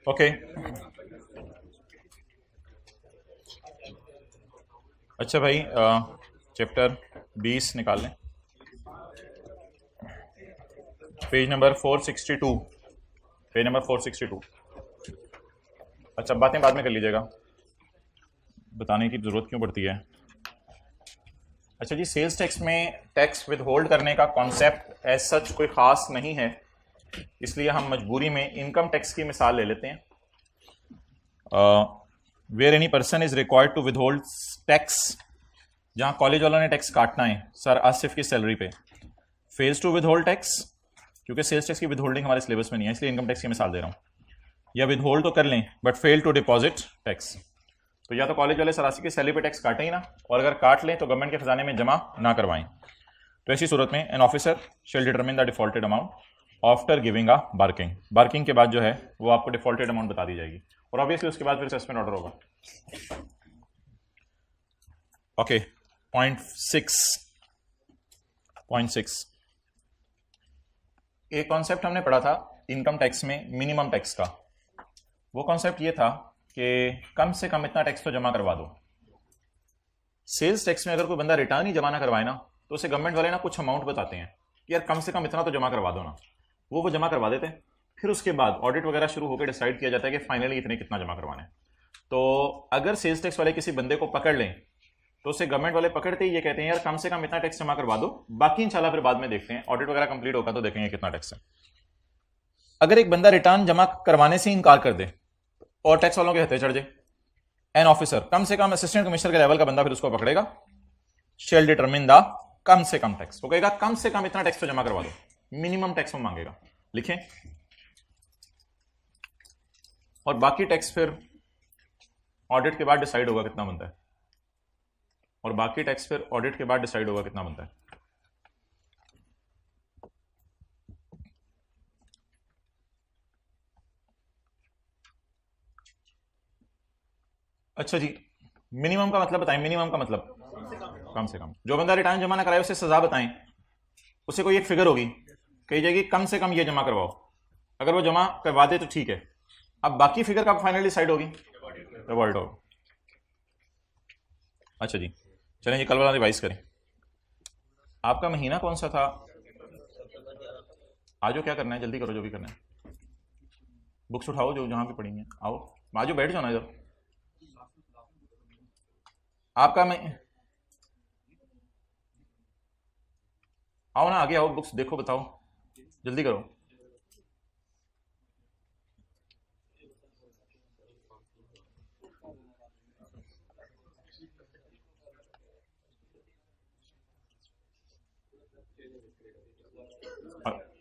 Okay अच्छा भाई, chapter 20 निकाल लें, पेज नंबर 462, पेज नंबर 462। अच्छा, बातें बाद में कर लीजिएगा, बताने की जरूरत क्यों पड़ती है। अच्छा जी, सेल्स टैक्स में टैक्स विद होल्ड करने का कॉन्सेप्ट एज सच कोई ख़ास नहीं है, इसलिए हम मजबूरी में इनकम टैक्स की मिसाल ले लेते हैं। Where any person is required to withhold tax, जहां कॉलेज वालों ने टैक्स काटना है सर आसिफ की सैलरी पे, fails to withhold tax, क्योंकि सेल्स टैक्स की विद होल्डिंग हमारे सिलेबस में नहीं है इसलिए इनकम टैक्स की मिसाल दे रहा हूं, या विद होल्ड तो कर लें but fail to deposit tax. तो या तो कॉलेज वाले सर आसिफ की सैलरी पे टैक्स काटें ही ना, और अगर काट लें तो गवर्नमेंट के खजाने में जमा ना करवाएं। तो ऐसी सूरत में an officer shall determine the defaulted amount after giving a barking, barking के बाद जो है वो आपको डिफॉल्टेड अमाउंट बता दी जाएगी, और ऑब्वियसली उसके बाद फिर सस्पेंड ऑर्डर होगा। ओके, पॉइंट सिक्स, एक कॉन्सेप्ट हमने पढ़ा था इनकम टैक्स में मिनिमम टैक्स का। वो कॉन्सेप्ट ये था कि कम से कम इतना टैक्स तो जमा करवा दो। सेल्स टैक्स में अगर कोई बंदा रिटर्न ही जमा ना करवाए ना, तो उसे गवर्नमेंट वाले ना कुछ अमाउंट बताते हैं कि यार कम से कम इतना तो जमा करवा दो ना, वो जमा करवा देते हैं। फिर उसके बाद ऑडिट वगैरह शुरू होकर डिसाइड किया जाता है कि फाइनली इतने कितना जमा करवाना है। तो अगर सेल्स टैक्स वाले किसी बंदे को पकड़ लें तो उसे गवर्नमेंट वाले पकड़ते ही ये कहते हैं यार कम से कम इतना टैक्स जमा करवा दो, बाकी इंशाल्लाह फिर बाद में देखते हैं, ऑडिट वगैरह कंप्लीट होगा तो देखेंगे कितना टैक्स है। अगर एक बंदा रिटर्न जमा करवाने से इनकार कर दे और टैक्स वालों के हथे चढ़ जाए, एन ऑफिसर कम से कम असिस्टेंट कमिश्नर के लेवल का बंदा फिर उसको पकड़ेगा, शेल डिटरमिन द कम से कम टैक्स, वो कहेगा कम से कम इतना टैक्स तो जमा करवा दो, मिनिमम टैक्स वो मांगेगा, लिखें। और बाकी टैक्स फिर ऑडिट के बाद डिसाइड होगा कितना बनता है, और बाकी टैक्स फिर ऑडिट के बाद डिसाइड होगा कितना बनता है। अच्छा जी, मिनिमम का मतलब बताएं, मिनिमम का मतलब कम से कम। जो बंदा रिटर्न जमा ना कराए उसे सजा बताएं, उसे कोई एक फिगर होगी, कही जाएगी कम से कम ये जमा करवाओ, अगर वो जमा करवा दे तो ठीक है। अब बाकी फिगर कब फाइनली डिसाइड होगी, रिवॉल्ट होगा। अच्छा जी, चलें जी कल वाला रिवाइज करें। आपका महीना कौन सा था, आज क्या करना है, जल्दी करो जो भी करना है, बुक्स उठाओ जो जहां भी पढ़ी हैं, आओ आजो बैठ जाओ ना इधर। आपका मैं आओ ना, आगे आओ, बुक्स देखो, बताओ, जल्दी करो।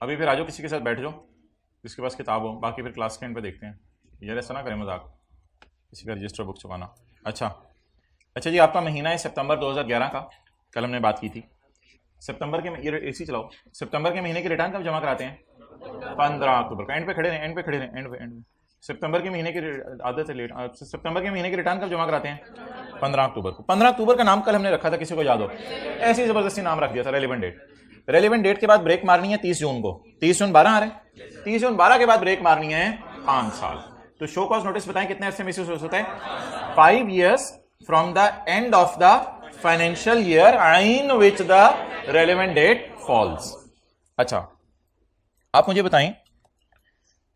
अभी फिर आजो, किसी के साथ बैठ जाओ जिसके पास किताब हो, बाकी फिर क्लास के एंड पे देखते हैं। यार ऐसा ना करें मजाक, किसी का रजिस्टर बुक छुपाना। अच्छा जी, आपका महीना है सितंबर 2011 का, कल हमने बात की थी। सितंबर के ये एसी चलाओ, सितंबर के महीने की रिटर्न कब जमा कराते हैं, 15 अक्टूबर का। एंड पे खड़े रहे, एंड पे खड़े रहे, एंड पे। सितंबर के महीने की आदत है लेट, सितंबर के महीने की रिटर्न कब जमा कराते हैं, 15 अक्टूबर को। 15 अक्टूबर का नाम कल हमने रखा था, किसी को याद हो, ऐसी जबरदस्ती नाम रख दिया था, रेलिवेंट डेट। रेलिवेंट डेट के बाद ब्रेक मारनी है 30 जून को, 30 जून 12 आ रहे, 30 जून 12 के बाद ब्रेक मारनी है 5 साल। तो शो कॉज नोटिस बताएं कितने अरसे में इश्यू होता है, 5 years from the end of the financial year in which the relevant date falls. अच्छा, आप मुझे बताएं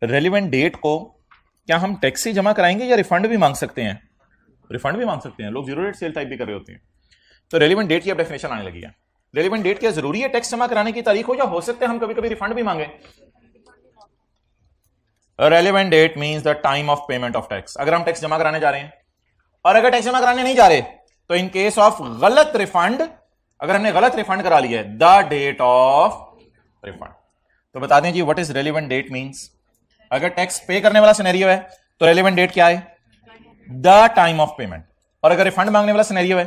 रेलिवेंट डेट को क्या हम टैक्स ही जमा कराएंगे या रिफंड भी मांग सकते हैं, रिफंड भी मांग सकते हैं, लोग जीरो रेट सेल टाइप भी कर रहे होते हैं। तो रेलिवेंट डेट की अब डेफिनेशन आने लगी है। रेलिवेंट डेट क्या जरूरी है टैक्स जमा कराने की तारीख हो, या हो सकता है हम कभी कभी रिफंड भी मांगे। Relevant date means the time of payment of tax. अगर हम टैक्स जमा कराने जा रहे हैं और अगर टैक्स जमा कराने नहीं जा रहे तो इन केस ऑफ गलत रिफंड, अगर हमने गलत रिफंड करा लिया है, द डेट ऑफ रिफंड। तो बता दें जी what is relevant date means. अगर टैक्स पे करने वाला सिनेरियो है तो रेलिवेंट डेट क्या है, द टाइम ऑफ पेमेंट, और अगर रिफंड मांगने वाला सिनेरियो है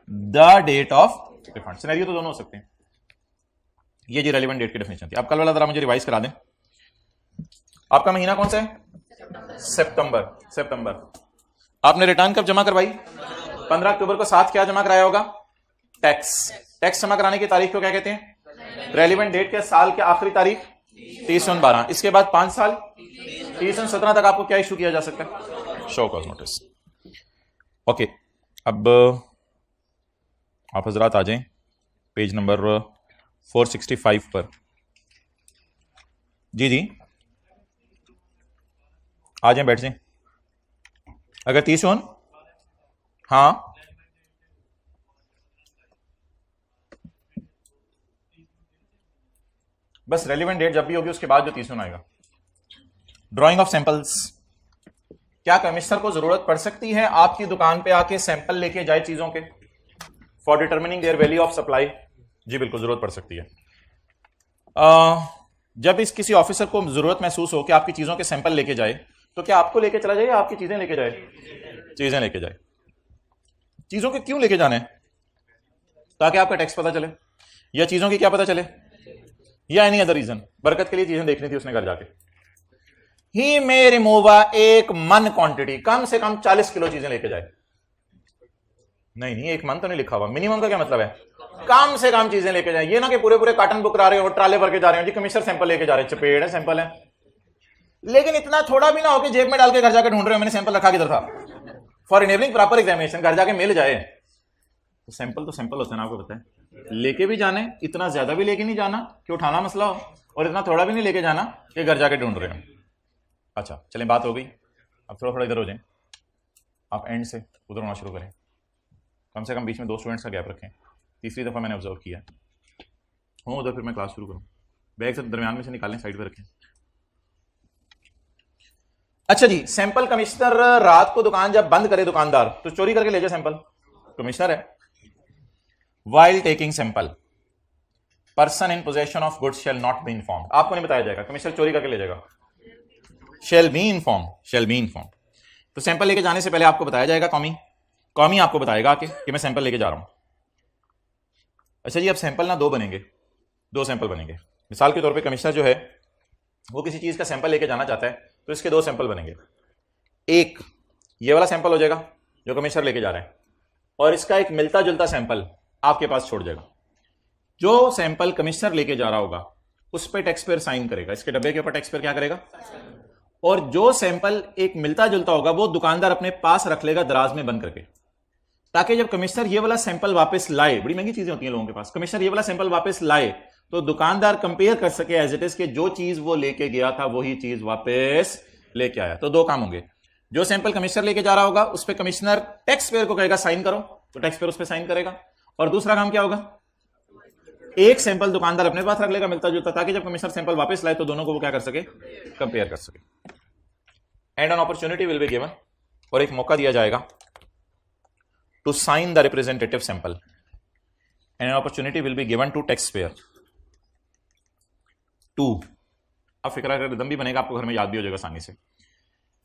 the date of refund. Scenario तो दोनों हो सकते हैं। ये जी रेलिवेंट डेट की डेफिनेशन थी। अब कल वाला जरा मुझे रिवाइज करा दें। आपका महीना कौन सा है, सितंबर। आपने रिटर्न कब जमा करवाई, 15 अक्टूबर को। साथ क्या जमा कराया होगा, टैक्स जमा कराने की तारीख को क्या कहते हैं, रेलिवेंट डेट के साल के आखिरी तारीख 30 जून 12। इसके बाद 5 साल 30/17 तक आपको क्या इशू किया जा सकता है? Show cause notice. ओके, अब आप हजरात आ जाएं पेज नंबर 465 पर। जी जी आ जाएं, बैठ जाएं। अगर 30 ऑन, हाँ बस रेलिवेंट डेट जब भी होगी उसके बाद जो 30 आएगा। ड्राइंग ऑफ सैंपल्स, क्या कमिश्नर को जरूरत पड़ सकती है आपकी दुकान पे आके सैंपल लेके जाए चीजों के for determining their value of supply? जी बिल्कुल जरूरत पड़ सकती है। जब इस किसी ऑफिसर को जरूरत महसूस हो कि आपकी चीजों के सैंपल लेके जाए, तो क्या आपको लेके चला जाए या आपकी चीजें लेके जाए? चीजें लेके जाए। चीजों के क्यों लेके जाने? ताकि आपका टैक्स पता चले, या चीजों की क्या पता चले, या एनी अदर रीजन? बरकत के लिए चीजें देखनी थी उसने घर जाके। ही मे रिमूव एक मन क्वांटिटी, कम से कम 40 किलो चीजें लेके जाए। नहीं नहीं, एक मन तो नहीं लिखा हुआ, मिनिमम का क्या मतलब है? कम से कम चीजें लेके जाए। ये ना कि पूरे पूरे कार्टन बुक करा रहे हो, ट्राले भर के जा रहे हो जी, कमिश्नर सैंपल लेके जा रहे हैं, चपेड़ है सैंपल है। लेकिन इतना थोड़ा भी ना हो कि जेब में डाल के घर जाके ढूंढ रहे हो मैंने सैंपल रखा किधर था, फॉर इनेबलिंग प्रॉपर एग्जामिनेशन, घर जाके मिल जाए। तो सैंपल होता है ना, आपको पता है। लेके भी जाने, इतना ज्यादा भी लेके नहीं जाना कि उठाना मसला हो, और इतना थोड़ा भी नहीं लेके जाना कि घर जाके ढूंढ रहे हो। अच्छा चलें, बात हो गई। अब थोड़ा थोड़ा इधर हो जाए, आप एंड से उधर होना शुरू करें। कम से कम बीच में 2 स्टूडेंट्स का गैप रखें। तीसरी दफ़ा मैंने ऑब्जर्व किया हूँ उधर, फिर मैं क्लास शुरू करूँ। बैग से दरमियान में से निकालें, साइड पे रखें। अच्छा जी, सैंपल कमिश्नर रात को दुकान जब बंद करे दुकानदार, तो चोरी करके ले जाए सैंपल, कमिश्नर है। While taking sample, person in possession of goods shall not be inform. आपको नहीं बताया जाएगा, कमिश्नर चोरी करके ले जाएगा। Shall be inform. तो सैंपल लेके जाने से पहले आपको बताया जाएगा, कौमी आपको बताएगा कि मैं सैंपल लेके जा रहा हूं। अच्छा जी, अब सैंपल ना 2 बनेंगे, 2 सैंपल बनेंगे। मिसाल के तौर पे कमिश्नर जो है वो किसी चीज का सैंपल लेके जाना चाहता है, तो इसके 2 सैंपल बनेंगे। एक ये वाला सैंपल हो जाएगा जो कमिश्नर लेके जा रहा है, और इसका एक मिलता जुलता सैंपल आपके पास छोड़ जाएगा। जो सैंपल कमिश्नर लेके जा रहा होगा उस पर टैक्स पेयर साइन करेगा, इसके डब्बे के ऊपर टैक्स पेयर क्या करेगा, और जो सैंपल एक मिलता जुलता होगा वो दुकानदार अपने पास रख लेगा दराज में बंद करके, ताकि जब कमिश्नर ये वाला सैंपल वापस लाए, बड़ी महंगी चीजें होती हैं लोगों के पास, कमिश्नर ये वाला सैंपल वापस लाए तो दुकानदार कंपेयर कर सके एज इट इज के जो चीज वो लेके गया था वही चीज वापस लेके आया। तो 2 काम होंगे। जो सैंपल कमिश्नर लेके जा रहा होगा उस पर कमिश्नर टैक्स पेयर को कहेगा साइन करो, तो टैक्स पेयर उस पर साइन करेगा। और दूसरा काम क्या होगा, एक सैंपल दुकानदार अपने पास रख लेगा मिलता जुलता, ताकि जब कमिश्नर सैंपल वापस लाए तो दोनों को वो क्या कर सके, कंपेयर कर सके। And an opportunity will be given, और एक मौका दिया जाएगा to sign the representative sample, and an opportunity will be given to taxpayer to, अब फिक्र का रिदम भी बनेगा, आपको घर में याद भी हो जाएगा आसानी से।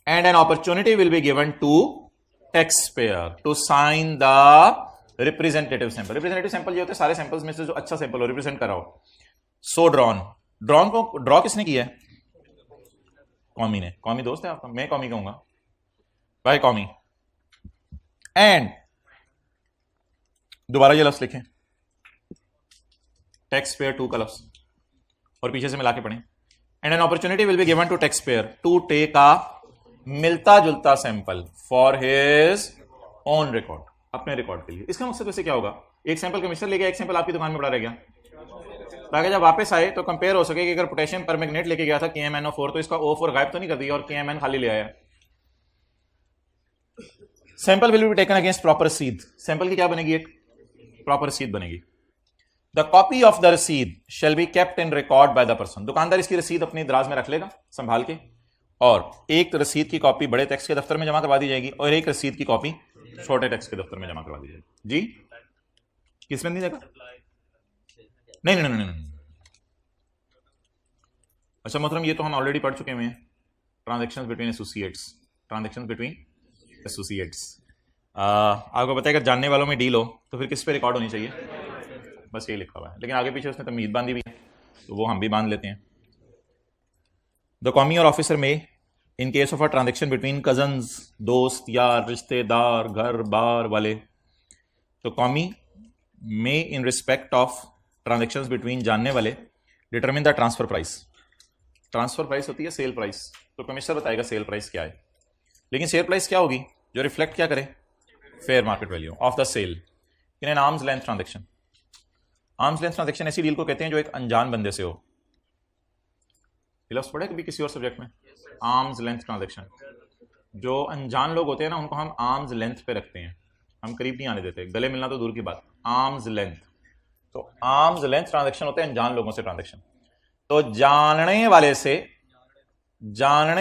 and an opportunity will be given to taxpayer to sign the representative sample। representative sample ये होते हैं सारे सैंपल्स में से जो अच्छा सैंपल हो, रिप्रेजेंट करा हो। सो ड्रॉन को ड्रॉ किसने किया है? कौमी ने। कौमी दोस्त है आपका, मैं कौमी कहूंगा भाई, कौमी। एंड दोबारा ये लफ्ज लिखें, टैक्स पेयर टू का लफ्ज, और पीछे से मिला के पढ़ें। And an opportunity will be given to tax payer to take a मिलता जुलता sample for his own record, अपने रिकॉर्ड के लिए। इसका मकसद वैसे क्या होगा, एक सैंपल कमिश्नर ले गया, एक सैंपल आपकी दुकान में पड़ा रह गया, ताकि जब वापस आए तो कंपेयर हो सके कि अगर पोटेशियम परमैंगनेट लेके गया था KMnO4 तो इसका O4 गायब तो नहीं कर दिया और KMn खाली ले आया। Sample will be taken against proper रसीद, सैंपल की क्या बनेगी, एक प्रॉपर रसीद बनेगी। द कॉपी ऑफ द रसीद shall be kept in record by the person, दुकानदार इसकी रसीद अपनी दराज में रख लेगा संभाल के, और एक रसीद की कॉपी बड़े टैक्स के दफ्तर में जमा करवा दी जाएगी और एक रसीद की कॉपी छोटे टैक्स के दफ्तर में जमा करवा दी जाएगी। जी किसमें नहीं देखा? नहीं। अच्छा मोहतरम, ये तो हम ऑलरेडी पढ़ चुके हुए हैं, ट्रांजैक्शंस बिटवीन एसोसिएट्स, आपको पता है अगर जानने वालों में डील हो तो फिर किस पे रिकॉर्ड होनी चाहिए, बस यही लिखा हुआ है। लेकिन आगे पीछे उसने तमीद बांधी भी है तो वो हम भी बांध लेते हैं। द कौमी और ऑफिसर में in case of a transaction between cousins, दोस्त, यार, रिश्तेदार, घर बार वाले, तो कौमी में in respect of transactions between जानने वाले determine the transfer price, transfer price होती है सेल प्राइस, तो कमिश्नर बताएगा सेल प्राइस क्या है। लेकिन सेल प्राइस क्या होगी, जो रिफ्लेक्ट क्या करे, fair market value of the sale in an arm's length transaction. Arm's length transaction ऐसी डील को कहते हैं जो एक अनजान बंदे से हो। लफ्ज़ पढ़े कभी किसी और सब्जेक्ट में, आर्म्स लेंथ ट्रांजेक्शन। जो अनजान लोग होते हैं ना, उनको हम आर्म्स लेंथ पे रखते हैं, हम करीब नहीं आने देते, गले मिलना तो दूर की बात, आर्म्स लेंथ। तो आर्म्स लेंथ ट्रांजेक्शन होते हैं अनजान लोगों से ट्रांजेक्शन। तो जानने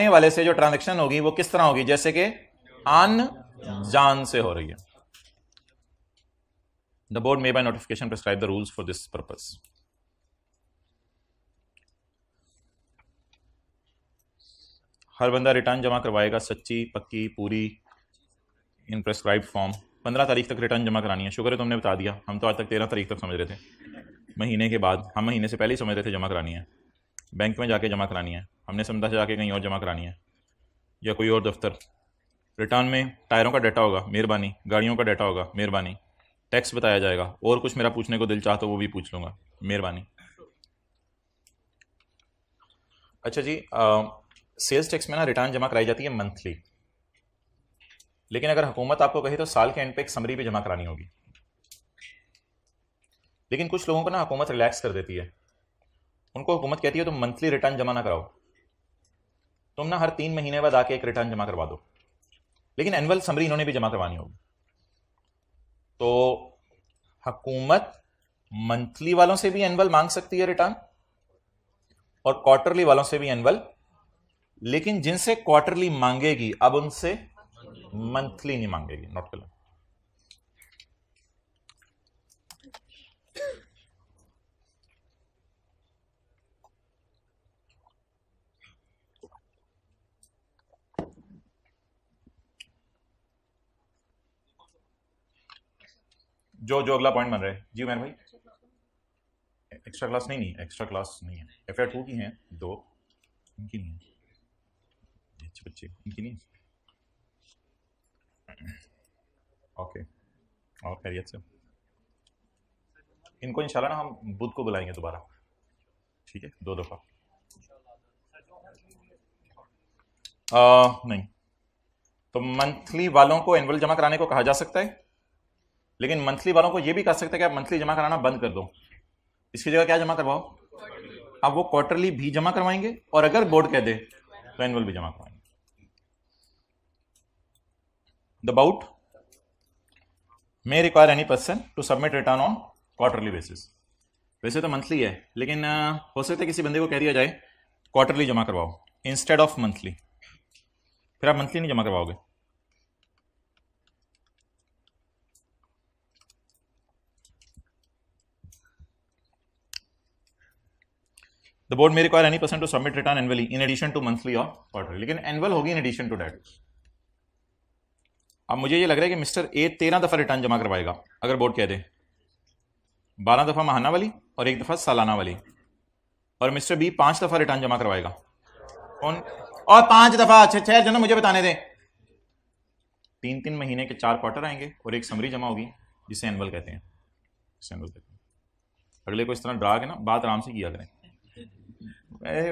वाले से जो ट्रांजेक्शन होगी वो किस तरह होगी, जैसे कि अनजान से हो रही है। The board may by notification prescribe the rules for this purpose. हर बंदा रिटर्न जमा करवाएगा, सच्ची पक्की पूरी इन प्रेस्क्राइब फॉर्म। 15 तारीख तक रिटर्न जमा करानी है। शुक्र है तुमने बता दिया, हम तो आज तक 13 तारीख तक समझ रहे थे, महीने के बाद। हम महीने से पहले ही समझ रहे थे जमा करानी है, बैंक में जाके जमा करानी है, हमने समझा जाके कहीं और जमा करानी है या कोई और दफ्तर। रिटर्न में टायरों का डाटा होगा, मेहरबानी, गाड़ियों का डाटा होगा, मेहरबानी, टैक्स बताया जाएगा, और कुछ मेरा पूछने को दिल चाह तो वो भी पूछ लूँगा, मेहरबानी। अच्छा जी, सेल्स टैक्स में ना रिटर्न जमा कराई जाती है मंथली, लेकिन अगर हुकूमत आपको कहे तो साल के एंड पे एक समरी पे जमा करानी होगी। लेकिन कुछ लोगों को ना हुकूमत रिलैक्स कर देती है, उनको हुकूमत कहती है तुम मंथली रिटर्न जमा ना कराओ, तुम ना हर 3 महीने बाद आके एक रिटर्न जमा करवा दो, लेकिन एनुअल समरी इन्होंने भी जमा करवानी होगी। तो हुकूमत मंथली वालों से भी एनुअल मांग सकती है रिटर्न, और क्वार्टरली वालों से भी एनुअल, लेकिन जिनसे क्वार्टरली मांगेगी अब उनसे मंथली नहीं मांगेगी। नोट कर लो। जो जो अगला पॉइंट बन रहा है जी उमर भाई, एक्स्ट्रा क्लास नहीं एक्स्ट्रा क्लास नहीं है, FR 2 की हैं 2, इनकी नहीं है, अच्छे बच्चे इनकी नहीं। ओके, और खैरियत से इनको इंशाल्लाह ना हम बुध को बुलाएंगे दोबारा, ठीक है, 2 दफ़ा। नहीं, तो मंथली वालों को एनुअल जमा कराने को कहा जा सकता है, लेकिन मंथली वालों को यह भी कह सकते हैं कि आप मंथली जमा कराना बंद कर दो, इसकी जगह क्या जमा करवाओ, अब वो क्वार्टरली भी जमा करवाएंगे, और अगर बोर्ड कह दे तो एनुअल भी जमा करवाएंगे। The board may require any person to submit return on quarterly basis. वैसे तो मंथली है, लेकिन हो सकता है किसी बंदे को कह दिया जाए क्वार्टरली जमा करवाओ इंस्टेड ऑफ मंथली, फिर आप मंथली नहीं जमा करवाओगे। The board may require any person to submit return annually in addition to monthly और क्वार्टरली, लेकिन एनुअल होगी इन एडिशन टू दैट। अब मुझे ये लग रहा है कि मिस्टर ए 13 दफा रिटर्न जमा करवाएगा, अगर बोर्ड कह दे 12 दफा माहाना वाली और 1 दफा सालाना वाली, और मिस्टर बी 5 दफा रिटर्न जमा करवाएगा। कौन? और 5 दफा, अच्छा ठहर जो ना, मुझे बताने दें। 3-3 महीने के 4 क्वार्टर आएंगे और एक समरी जमा होगी जिसे एनुअल कहते हैं, अगले को इस तरह डरा के ना बात आराम से किया करें,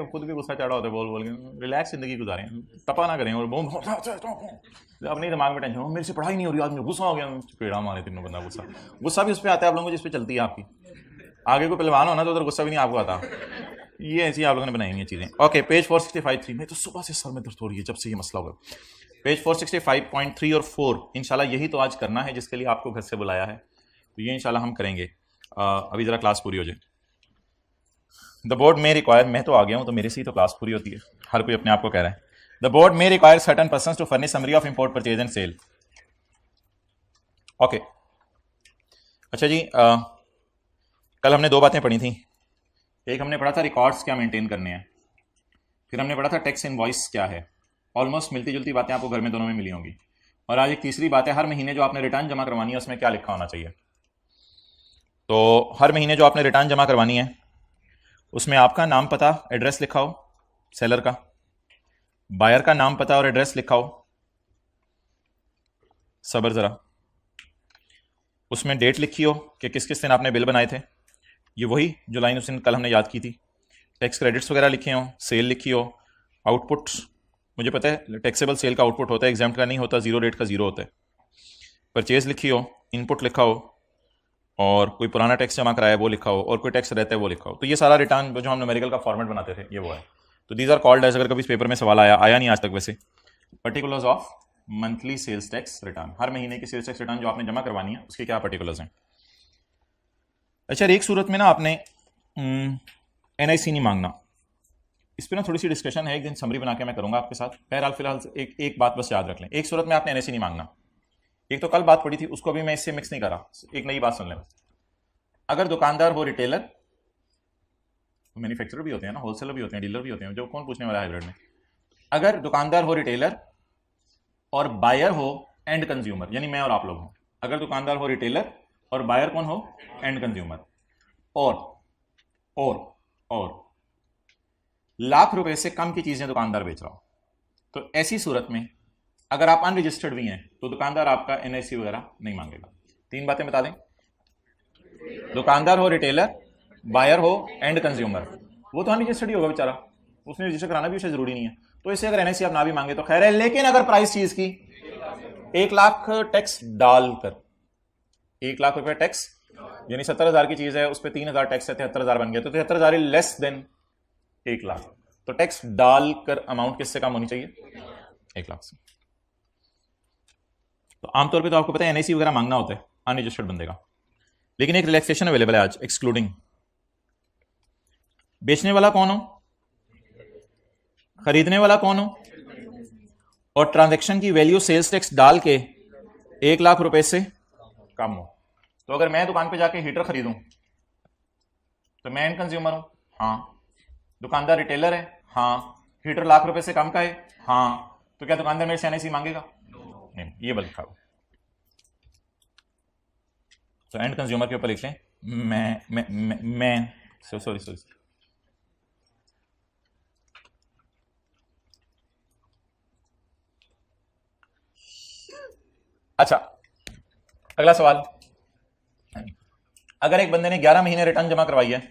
खुद भी गुस्सा चढ़ा होता है बोल बोल के, रिलैक्स जिंदगी गुजारें, तपा ना करें और अपने दिमाग में टेंशन हो, मेरे से पढ़ाई नहीं हो रही, आज मैं गुस्सा हो गया, पेड़ा मारे तीनों बंदा गुस्सा भी उस पर आता है आप लोगों को जिस पे चलती है आपकी। आगे को पहलवान हो ना तो उधर गुस्सा भी नहीं आपको आता, ये ऐसी आप लोगों ने बनाई हैं चीज़ें। ओके, पेज 465-3 में तो सुबह से सर में दर्द हो रही है जब से ये मसला हुआ। पेज 465.3 और 4 इंशाल्लाह यही तो आज करना है जिसके लिए आपको घर से बुलाया है, तो ये इंशाल्लाह हम करेंगे। अभी ज़रा क्लास पूरी हो जाए। द बोर्ड में रिक्वायर, मैं तो आ गया हूँ तो मेरे से ही तो क्लास पूरी होती है, हर कोई अपने आप को कह रहा है। The board may require certain persons to furnish summary of import purchase and sale. Okay, अच्छा जी, कल हमने 2 बातें पढ़ी थी। एक हमने पढ़ा था रिकॉर्ड्स क्या मेंटेन करने हैं, फिर हमने पढ़ा था टैक्स इनवॉइस क्या है। ऑलमोस्ट मिलती जुलती बातें आपको घर में दोनों में मिली होंगी। और आज एक तीसरी बात है, हर महीने जो आपने रिटर्न जमा करवानी है उसमें क्या लिखा होना चाहिए। तो हर महीने जो आपने रिटर्न जमा करवानी है उसमें आपका नाम पता एड्रेस लिखा हो, सेलर का, बायर का नाम पता और एड्रेस लिखा हो, सबर ज़रा, उसमें डेट लिखी हो कि किस किस दिन आपने बिल बनाए थे, ये वही जो लाइन उस दिन कल हमने याद की थी। टैक्स क्रेडिट्स वगैरह लिखे हो, सेल लिखी हो, आउटपुट मुझे पता है टैक्सेबल सेल का आउटपुट होता है, एग्जाम्प्ट का नहीं होता, जीरो रेट का जीरो होता है। परचेज लिखी हो, इनपुट लिखा हो, और कोई पुराना टैक्स जमा कराया वो लिखा हो, और कोई टैक्स रहता है वो लिखा हो। तो ये सारा रिटर्न जो हम न्यूमेरिकल का फॉर्मेट बनाते थे ये वो है। तो दीज आर कॉल्ड एज, अगर कभी पेपर में सवाल आया नहीं आज तक वैसे, particulars of monthly sales tax return. हर महीने की सेल्स टैक्स रिटर्न जो आपने जमा करवानी है उसके क्या पर्टिकुलर्स हैं। अच्छा, एक सूरत में ना आपने एनआईसी नहीं मांगना, इस पर ना थोड़ी सी डिस्कशन है, एक दिन समरी बना के मैं करूंगा आपके साथ। बहरहाल फिलहाल एक बात बस याद रख लें, एक सूरत में आपने एनआईसी नहीं मांगना। एक तो कल बात पड़ी थी, उसको भी मैं इससे मिक्स नहीं कर रहा, एक नई बात सुन लें। अगर दुकानदार हो रिटेलर, मैन्युफैक्चरर भी होते हैं ना, होलसेलर भी होते हैं, डीलर भी होते हैं, जो कौन पूछने वाला है हाइब्रिड में। अगर दुकानदार हो रिटेलर और बायर हो एंड कंज्यूमर, यानी मैं और आप लोग हो, अगर दुकानदार हो रिटेलर और बायर कौन हो, एंड कंज्यूमर, और लाख रुपए से कम की चीजें दुकानदार बेच रहा हो, तो ऐसी सूरत में अगर आप अनरजिस्टर्ड भी हैं तो दुकानदार आपका एनआईसी वगैरह नहीं मांगेगा। 3 बातें बता दें, दुकानदार हो रिटेलर, बायर हो एंड कंज्यूमर, वो तो अनरजिस्टर्ड ही होगा बेचारा, उसने रजिस्टर कराना भी उसे जरूरी नहीं है, तो इसे अगर एनआईसी आप ना भी मांगे तो खैर है। लेकिन अगर प्राइस चीज की 1 लाख टैक्स डालकर, 1 लाख रुपए टैक्स, यानी 70,000 की चीज है, उस पर 3,000 टैक्स है, 73,000 बन गया, तो 73,000 लेस देन 1 लाख, तो टैक्स डालकर अमाउंट किससे कम होनी चाहिए, 1 लाख से। तो आमतौर पे तो आपको पता है एनआईसी वगैरह मांगना होता है अनरजिस्टर्ड बंदे का, लेकिन एक रिलैक्सेशन अवेलेबल है आज, एक्सक्लूडिंग। बेचने वाला कौन हो, खरीदने वाला कौन हो, और ट्रांजैक्शन की वैल्यू सेल्स टैक्स डाल के 1 लाख रुपए से कम हो। तो अगर मैं दुकान पे जाके हीटर खरीदूं तो मैं एंड कंज्यूमर हूं, हाँ। दुकानदार रिटेलर है, हाँ। हीटर 1 लाख रुपए से कम का है, हाँ। तो क्या दुकानदार मेरे से एनआईसी मांगेगा, नहीं। ये बल लिखा हुआ, तो एंड कंज्यूमर के ऊपर लिख लें मैं सॉरी। अच्छा, अगला सवाल, अगर एक बंदे ने 11 महीने रिटर्न जमा करवाई है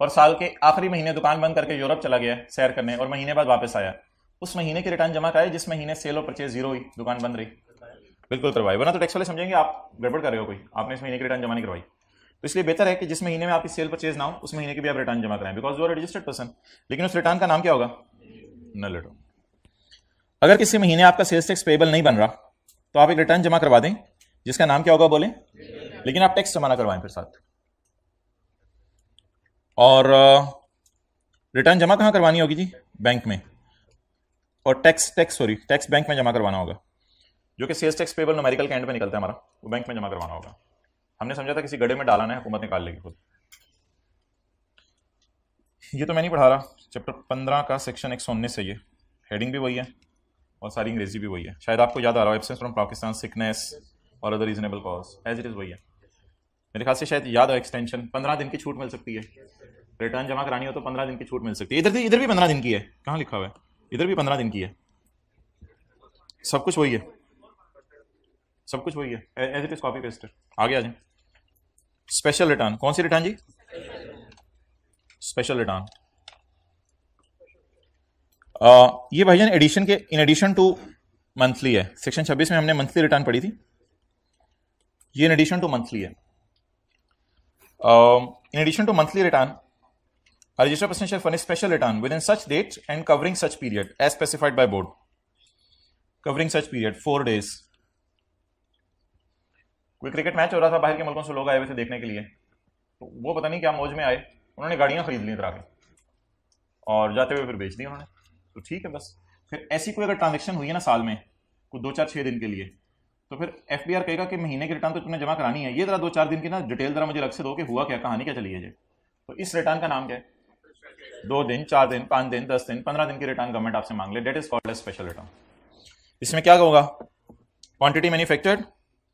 और साल के आखिरी महीने दुकान बंद करके यूरोप चला गया सैर करने और महीने बाद वापस आया, उस महीने की रिटर्न जमा कराए जिस महीने सेल और परचेज जीरो हुई, दुकान बंद रही। बिल्कुल करवाई, वरना तो टैक्स वाले समझेंगे आप गड़बड़ कर रहे हो, कोई आपने इस महीने की रिटर्न जमा नहीं करवाई। तो इसलिए बेहतर है कि जिस महीने में आपकी सेल परचेज ना हो उस महीने की भी आप रिटर्न जमा कराएं, because you are registered person. लेकिन उस रिटर्न का नाम क्या होगा, नल रिटर्न। अगर किसी महीने आपका सेल्स टैक्स पेबल नहीं बन रहा तो आप एक रिटर्न जमा करवा दें जिसका नाम क्या होगा बोले, लेकिन आप टैक्स जमा ना करवाएं फिर साथ। और रिटर्न जमा कहां करवानी होगी जी, बैंक में, और टैक्स बैंक में जमा करवाना होगा, जो कि सेल्स टैक्स पेबल न्यूमेरिकल के एंड पे निकलता है हमारा, वो बैंक में जमा करवाना होगा। हमने समझा था किसी गड्ढे में डालना है, हुकूमत निकाल लेगी खुद। ये तो मैं नहीं पढ़ा रहा, चैप्टर 15 का सेक्शन 119 है, ये हेडिंग भी वही है और सारी अंग्रेजी भी वही है। शायद आपको याद आ रहा है, एब्सेंस फ्रॉम पाकिस्तान, सिकनेस और other reasonable cause, as it is वही है। मेरे ख्याल से शायद याद हो, एक्सटेंशन 15 दिन की छूट मिल सकती है, रिटर्न जमा करानी हो तो 15 दिन की छूट मिल सकती है। इधर भी 15 दिन की है, कहाँ लिखा हुआ है, इधर भी 15 दिन की है, सब कुछ वही है, सब कुछ वही है, as it is copy pasted. आगे आ जाए, स्पेशल रिटर्न, कौन सी रिटर्न जी, स्पेशल रिटर्न। ये भाईजान एडिशन के इन एडिशन टू मंथली है, सेक्शन 26 में हमने मंथली रिटर्न पढ़ी थी, ये इन एडिशन टू मंथली है। In addition to monthly return, a registered person shall furnish special return within such date and covering such period as specified by board, covering such period 4 days। कोई cricket match हो रहा था, बाहर के मुल्कों से लोग आए हुए थे देखने के लिए, तो वो पता नहीं क्या मौज में आए, उन्होंने गाड़ियां खरीद ली तरह के और जाते हुए फिर बेच दी उन्होंने, तो ठीक है बस। फिर ऐसी कोई अगर ट्रांजेक्शन हुई है ना साल में, कुछ 2-4-6 दिन के लिए, तो फिर एफबीआर कहेगा कि महीने की रिटर्न तो तुमने जमा करानी है, ये जरा 2-4 दिन की ना डिटेल जरा मुझे अलग से दो कि हुआ क्या, कहानी क्या चली है। तो इस रिटर्न का नाम क्या है, 2 दिन, 4 दिन, 5 दिन, 10 दिन, 15 दिन की रिटर्न गवर्नमेंट आपसे मांग ले, that is called as special return. इसमें क्या होगा, क्वांटिटी मैन्युफैक्चर्ड,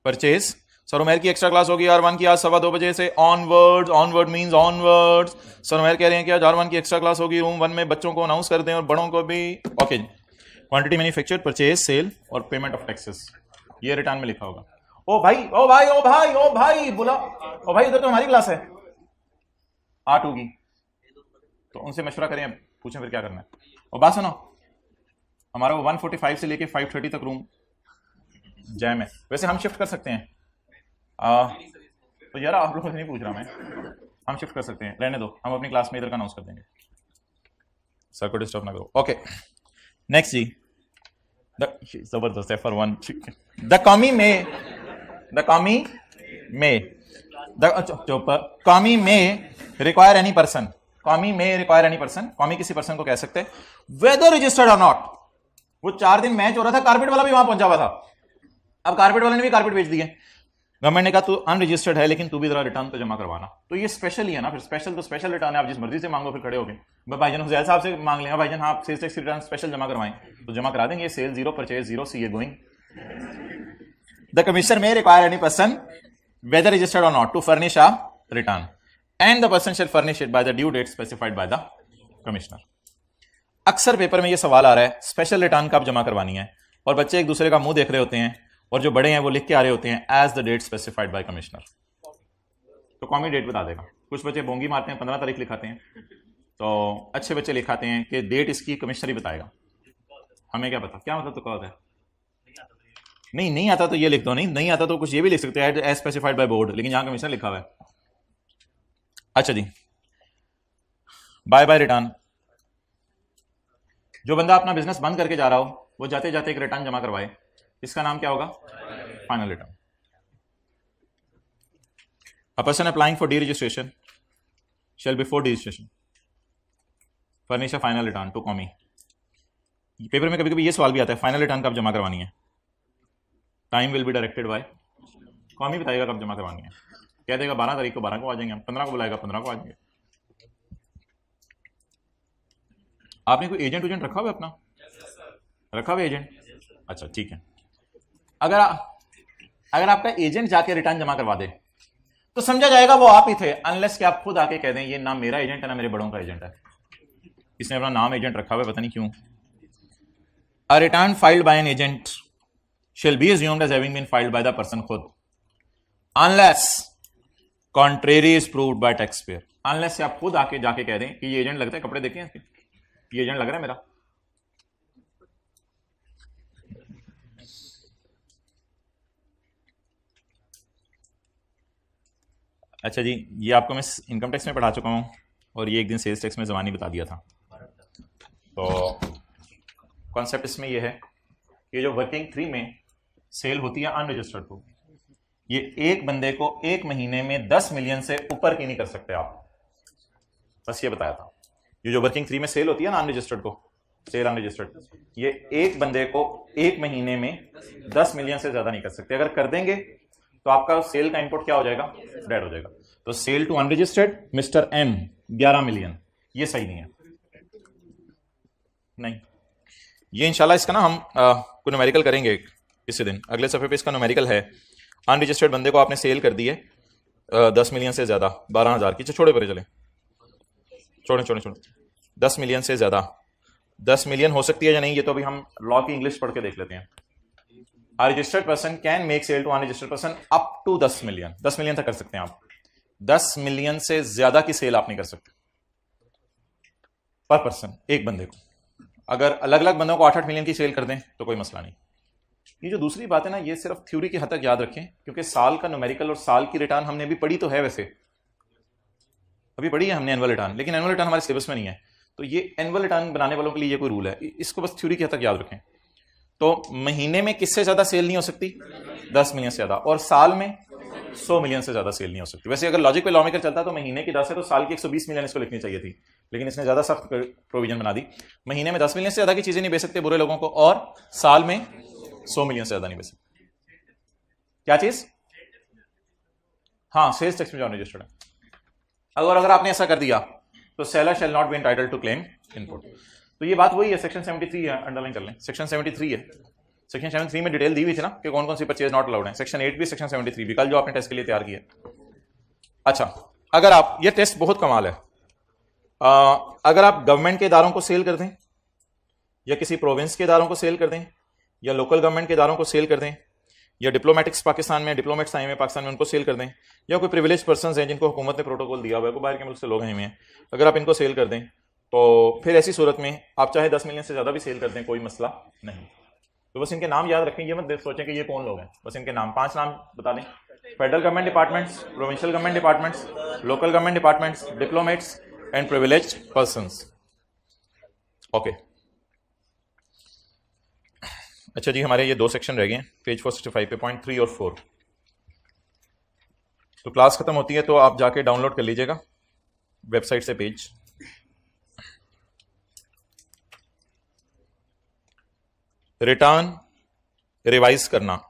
परचेज, सरोमेर की एक्स्ट्रा क्लास होगी R1 की आज 2:15 बजे से ऑनवर्ड्स, ऑनवर्ड मींस ऑनवर्ड्स। सरोमेर कह रहे हैं कि आज R1 की एक्स्ट्रा क्लास होगी रूम 1 में, बच्चों को अनाउंस कर दें और बड़ों को भी। Okay, quantity manufactured, purchase, sale और पेमेंट ऑफ टैक्सेस, ये रिटर्न में लिखा होगा। ओ भाई ओ भाई ओ भाई ओ भाई बुला, ओ भाई इधर तो हमारी क्लास है 8 होगी, तो उनसे मशवरा करें, पूछें फिर क्या करना है। और बात सुनो, हमारा वो 145 से लेके 530 तक रूम जैम है, वैसे हम शिफ्ट कर सकते हैं। तो यार आप लोगों से नहीं पूछ रहा मैं, हम शिफ्ट कर सकते हैं, रहने दो, हम अपनी क्लास में इधर का अनाउंस कर देंगे, सर को डिस्टर्ब ना करो। ओके नेक्स्ट जी, जबरदस्त है फॉर वन, द कॉमी में रिक्वायर एनी पर्सन, कॉमी में रिक्वायर एनी पर्सन, कॉमी किसी पर्सन को कह सकते हैं, वेदर रजिस्टर्ड और नॉट। वो 4 दिन मैच हो रहा था, कारपेट वाला भी वहां पहुंचा हुआ था, अब कारपेट वाले ने भी कारपेट बेच दिए, गवर्नमेंट ने कहा तू अनरजिस्टर्ड है लेकिन तू भी जरा रिटर्न तो जमा करवाना। तो ये स्पेशल ही है ना, फिर स्पेशल तो स्पेशल रिटर्न है, आप जिस मर्जी से मांगो, फिर खड़े हो गए भाईजान हुसैन साहब से मांग लेंगे, भाईजान हाँ सेल्स टैक्स रिटर्न स्पेशल जमा करवाएं, तो जमा करा देंगे। Sale 0, purchase 0, C A going. The commissioner may require any person whether registered or not to furnish a return and the person shall furnish it by the due date specified by the commissioner। अक्सर paper में ये सवाल आ रहा है special return कब जमा करवानी है, और बच्चे एक दूसरे का मुंह देख रहे होते हैं और जो बड़े हैं वो लिख के आ रहे होते हैं as the date specified by commissioner. तो कॉमी डेट बता देगा। कुछ बच्चे बोंगी मारते हैं, 15 तारीख लिखाते हैं, तो अच्छे बच्चे लिखाते हैं कि डेट इसकी कमिश्नर ही बताएगा, हमें क्या पता क्या मतलब तो क्या होता है। नहीं आता तो ये लिख दो, नहीं आता तो कुछ ये भी लिख सकते हैं एज स्पेसिफाइड बाय बोर्ड, लेकिन यहां कमिश्नर लिखा हुआ है। अच्छा जी, बाय बाय रिटर्न, जो बंदा अपना बिजनेस बंद करके जा रहा हो वो जाते जाते एक रिटर्न जमा करवाए, इसका नाम क्या होगा, final return. A person applying for the registration shall before the registration furnish a final return to commi. Paper में कभी कभी ये सवाल भी आता है फाइनल रिटर्न कब जमा करवानी है, time will be directed by commi, बताएगा कब जमा करवानी है, कह देगा 12 तारीख को 12 को आ जाएंगे हम, 15 को बुलाएगा 15 को आ जाएंगे। आपने कोई एजेंट रखा हुआ है अपना, रखा हुआ एजेंट, अच्छा ठीक है। अगर आपका एजेंट जाके रिटर्न जमा करवा दे तो समझा जाएगा वो आप ही थे, अनलेस कि आप खुद आके कह दें ये ना मेरा एजेंट है ना मेरे बड़ों का एजेंट है, इसने अपना नाम एजेंट रखा हुआ है पता नहीं क्यों। A return filed by an agent shall be assumed as having been filed by the person खुद, unless contrary is proved by taxpayer। unless से आप खुद आके जाके कह दें कि ये एजेंट लगता है, कपड़े देखें इसके, ये एजेंट लग रहा है मेरा। अच्छा जी, ये आपको मैं इनकम टैक्स में पढ़ा चुका हूं और ये एक दिन सेल्स टैक्स में ज़बानी बता दिया था। तो कॉन्सेप्ट इसमें ये है कि जो वर्किंग 3 में सेल होती है अनरजिस्टर्ड को, ये एक बंदे को एक महीने में 10 मिलियन से ऊपर की नहीं कर सकते आप, बस ये बताया था। ये जो वर्किंग 3 में सेल होती है ना अनरजिस्टर्ड को, सेल अनरजिस्टर्ड, ये एक बंदे को एक महीने में 10 मिलियन से ज्यादा नहीं कर सकते। अगर कर देंगे तो आपका सेल का इनपुट क्या हो जाएगा, डेड हो जाएगा। तो sale to unregistered mister M 11 million, ये सही नहीं है, नहीं। ये इंशाल्लाह इसका ना हम कोई न्यूमेरिकल करेंगे इसी दिन, अगले सफे पे इसका न्यूमेरिकल है। अनरजिस्टर्ड बंदे को आपने सेल कर दी है 10 मिलियन से ज्यादा, 12,000 की, छोड़े परे चले, छोड़े 10 मिलियन से ज्यादा, 10 मिलियन हो सकती है या नहीं ये तो अभी हम लॉ की इंग्लिश पढ़ के देख लेते हैं। A registered person can make sale to unregistered person up to 10 million, 10 million तक कर सकते हैं आप, 10 मिलियन से ज्यादा की सेल आप नहीं कर सकते पर पर्सन, एक बंदे को। अगर अलग अलग बंदों को 8-8 मिलियन की सेल कर दें तो कोई मसला नहीं। ये जो दूसरी बात है ना, ये सिर्फ थ्योरी की हद तक याद रखें, क्योंकि साल का न्यूमेरिकल और साल की रिटर्न हमने अभी पढ़ी तो है, वैसे अभी पढ़ी है हमने एनुअल रिटर्न, लेकिन एनुअल रिटर्न हमारे सिलेबस में नहीं है। तो ये एनुअल रिटर्न बनाने वालों के लिए ये कोई रूल है, इसको बस थ्योरी की हद तक याद रखें। तो महीने में किससे ज्यादा सेल नहीं हो सकती, 10 मिलियन से ज्यादा, और साल में 100 मिलियन से ज्यादा सेल नहीं हो सकती। वैसे अगर लॉजिक पे लॉ मेकर चलता तो महीने की 10 है तो साल की 120 मिलियन इसको लिखनी चाहिए थी, लेकिन इसने ज्यादा सख्त प्रोविजन बना दी। महीने में 10 मिलियन से ज्यादा की चीजें नहीं बेच सकते बुरे लोगों को, और साल में 100 मिलियन से ज्यादा नहीं बेच सकते। क्या चीज, हाँ सेल्स टैक्स में जो अनरजिस्टर्ड है। अगर आपने ऐसा कर दिया तो seller shall not be entitled to claim input. तो ये बात वही है, सेक्शन 73 है, अंडरलाइन कर लें, सेक्शन 73 है। सेक्शन 73 में डिटेल दी हुई थी ना कि कौन कौन सी परचेज नॉट अलाउड है। सेक्शन 8 भी, सेक्शन 73 भी, कल जो आपने टेस्ट के लिए तैयार किया। अच्छा, अगर आप, ये टेस्ट बहुत कमाल है, अगर आप गवर्नमेंट के इदारों को सेल कर दें या किसी प्रोविंस के इदारों को सेल कर दें या लोकल गवर्नमेंट के इदारों को सेल कर दें या डिप्लोमेटिक्स पाकिस्तान में, डिप्लोमेट्स आए हुए पाकिस्तान में, उनको सेल कर दें, या कोई प्रिविलेज पर्सन हैं जिनको हुकूमत ने प्रोटोकॉल दिया हुआ है, को बाहर के मुल्क से लोग आए हुए हैं, अगर आप इनको सेल कर दें तो फिर ऐसी सूरत में आप चाहे 10 मिलियन से ज़्यादा भी सेल कर दें, कोई मसला नहीं। तो बस इनके नाम याद रखें, ये मत सोचें कि ये कौन लोग हैं, बस इनके नाम 5 नाम बता दें। Federal government departments, provincial government departments, local government departments, diplomats and privileged persons. Okay, अच्छा जी, हमारे ये 2 सेक्शन रह गए हैं पेज 465 पे, पॉइंट 3 और 4। तो क्लास खत्म होती है तो आप जाके डाउनलोड कर लीजिएगा वेबसाइट से पेज। रिटर्न रिवाइज करना,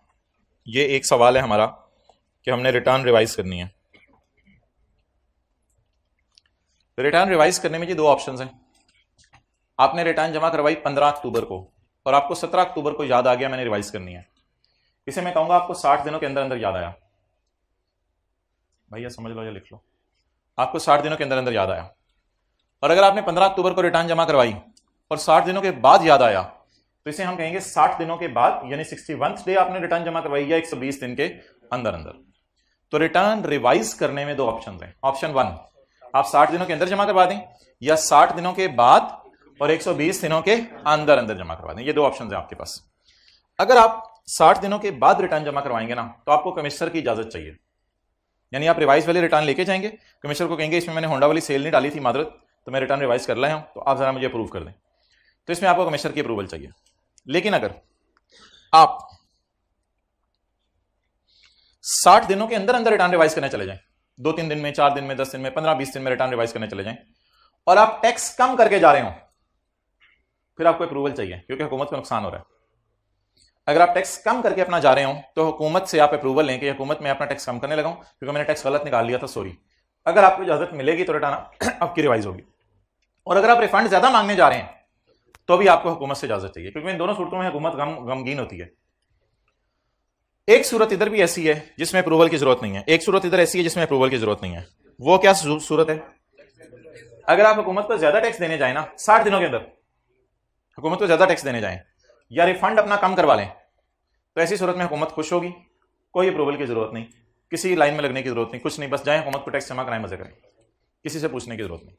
ये एक सवाल है हमारा कि हमने रिटर्न रिवाइज करनी है। रिटर्न रिवाइज करने में जी 2 ऑप्शंस हैं। आपने रिटर्न जमा करवाई 15 अक्टूबर को और आपको 17 अक्टूबर को याद आ गया मैंने रिवाइज करनी है। इसे मैं कहूंगा आपको 60 दिनों के अंदर अंदर याद आया। भैया समझ लो या लिख लो, आपको 60 दिनों के अंदर अंदर याद आया। और अगर आपने 15 अक्टूबर को रिटर्न जमा करवाई और 60 दिनों के बाद याद आया तो इसे हम कहेंगे 60 दिनों के बाद, यानी 61th डे आपने रिटर्न जमा करवाई या 120 दिन के अंदर अंदर। तो रिटर्न रिवाइज करने में 2 ऑप्शन हैं। ऑप्शन 1, आप 60 दिनों के अंदर जमा करवा दें, या 60 दिनों के बाद और 120 दिनों के अंदर अंदर जमा करवा दें। ये 2 ऑप्शन हैं आपके पास। अगर आप 60 दिनों के बाद रिटर्न जमा करवाएंगे ना तो आपको कमिश्नर की इजाजत चाहिए, यानी आप रिवाइज वाले रिटर्न लेके जाएंगे, कमिश्नर को कहेंगे इसमें मैंने होंडा वाली सेल नहीं डाली थी मादरत, तो मैं रिटर्न रिवाइज कर लाया हूं, तो आप जरा मुझे अप्रूव कर दें। तो इसमें आपको कमिश्नर की अप्रूवल चाहिए। लेकिन अगर आप 60 दिनों के अंदर अंदर रिटर्न रिवाइज करने चले जाएं, 2-3 दिन में, 4 दिन में, 10 दिन में, 15-20 दिन में रिटर्न रिवाइज करने चले जाएं, और आप टैक्स कम करके जा रहे हो, फिर आपको अप्रूवल चाहिए, क्योंकि हुकूमत को नुकसान हो रहा है। अगर आप टैक्स कम करके अपना जा रहे हो तो हुकूमत से आप अप्रूवल लें कि हुकूमत में अपना टैक्स कम करने लगा हूं क्योंकि मैंने टैक्स गलत निकाल लिया था, सॉरी। अगर आपको इजाजत मिलेगी तो रिटर्न आपकी रिवाइज होगी। और अगर आप रिफंड ज्यादा मांगने जा रहे हैं तो भी आपको हुकूमत से इजाजत चाहिए, क्योंकि इन दोनों सूरतों में हुकूमत गमगीन होती है। एक सूरत इधर भी ऐसी है जिसमें अप्रूवल की जरूरत नहीं है, एक सूरत इधर ऐसी है जिसमें अप्रूवल की जरूरत नहीं है। वो क्या सूरत है? अगर आप हुकूमत को ज्यादा टैक्स देने जाए ना 60 दिनों के अंदर, हुकूमत को ज्यादा टैक्स देने जाएं या रिफंड अपना कम करवा लें, तो ऐसी सूरत में हुकूमत खुश होगी, कोई अप्रूवल की जरूरत नहीं, किसी लाइन में लगने की जरूरत नहीं, कुछ नहीं, बस जाएं हुकूमत को टैक्स जमा कराएं, मजे करें, किसी से पूछने की जरूरत नहीं।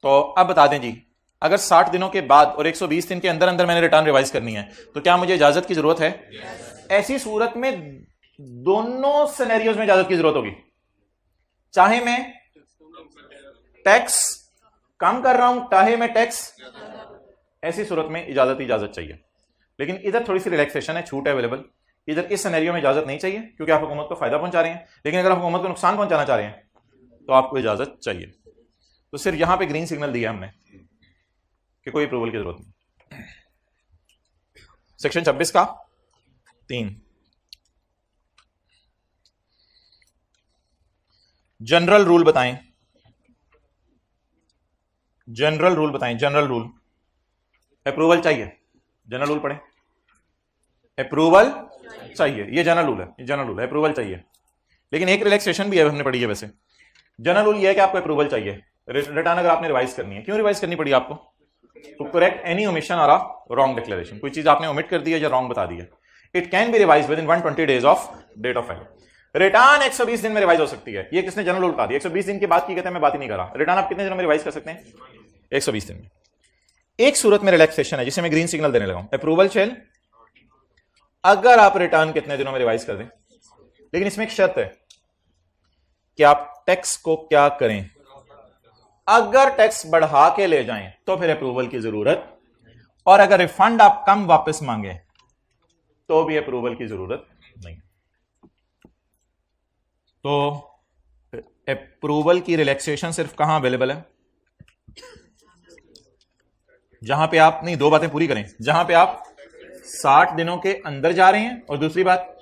तो अब बता दें जी, अगर 60 दिनों के बाद और 120 दिन के अंदर अंदर मैंने रिटर्न रिवाइज करनी है तो क्या मुझे इजाजत की जरूरत है? ऐसी सूरत में दोनों सिनेरियोज में इजाजत की जरूरत होगी। चाहे मैं टैक्स कम कर रहा हूं, चाहे मैं टैक्स, ऐसी सूरत में इजाजत चाहिए। लेकिन इधर थोड़ी सी रिलैक्सेशन है, छूट है अवेलेबल। इधर इस सिनेरियो में इजाजत नहीं चाहिए क्योंकि आप हुकूमत को फायदा पहुंचा रहे हैं, लेकिन अगर आप हुकूमत को नुकसान पहुंचाना चाह रहे हैं तो आपको इजाजत चाहिए। तो सिर्फ यहां पे ग्रीन सिग्नल दिया हमने कि कोई अप्रूवल की जरूरत नहीं। सेक्शन 26 का 3, जनरल रूल बताएं। जनरल रूल बताएं, जनरल रूल। अप्रूवल चाहिए, जनरल रूल पढ़ें। अप्रूवल चाहिए, ये जनरल रूल है, ये जनरल रूल है, अप्रूवल चाहिए। लेकिन एक रिलैक्सेशन भी है, हमने पढ़ी है वैसे। जनरल रूल ये है कि आपको अप्रूवल चाहिए रिटर्न अगर आपने रिवाइज करनी है। क्यों रिवाइज करनी पड़ी आपको? टू करेक्ट एनी ओमिशन और अ रॉन्ग डिक्लेरेशन। कोई चीज आपने ओमिट कर दी है या रॉन्ग बता दी है, it can be revise within 120 days of date of file. Return 120 दिन में रिवाइज हो सकती है। ये किसने जनरल रूल बता दिया? 120 दिन के बाद की कहते हैं, मैं बात ही नहीं कर रहा। रिटर्न आप कितने दिनों में रिवाइज कर सकते हैं? 120 दिन में। एक सूरत में रिलैक्सेशन है जिसे मैं ग्रीन सिग्नल देने लगा हूं, अप्रूवल शेल अगर आप रिटर्न कितने दिनों में रिवाइज कर दें। लेकिन इसमें एक शर्त है कि आप टैक्स को क्या करें, अगर टैक्स बढ़ा के ले जाएं तो फिर अप्रूवल की जरूरत, और अगर रिफंड आप कम वापस मांगे तो भी अप्रूवल की जरूरत नहीं। तो अप्रूवल की रिलैक्सेशन सिर्फ कहां अवेलेबल है? जहां पे आप, नहीं, 2 बातें पूरी करें, जहां पे आप 60 दिनों के अंदर जा रहे हैं, और दूसरी बात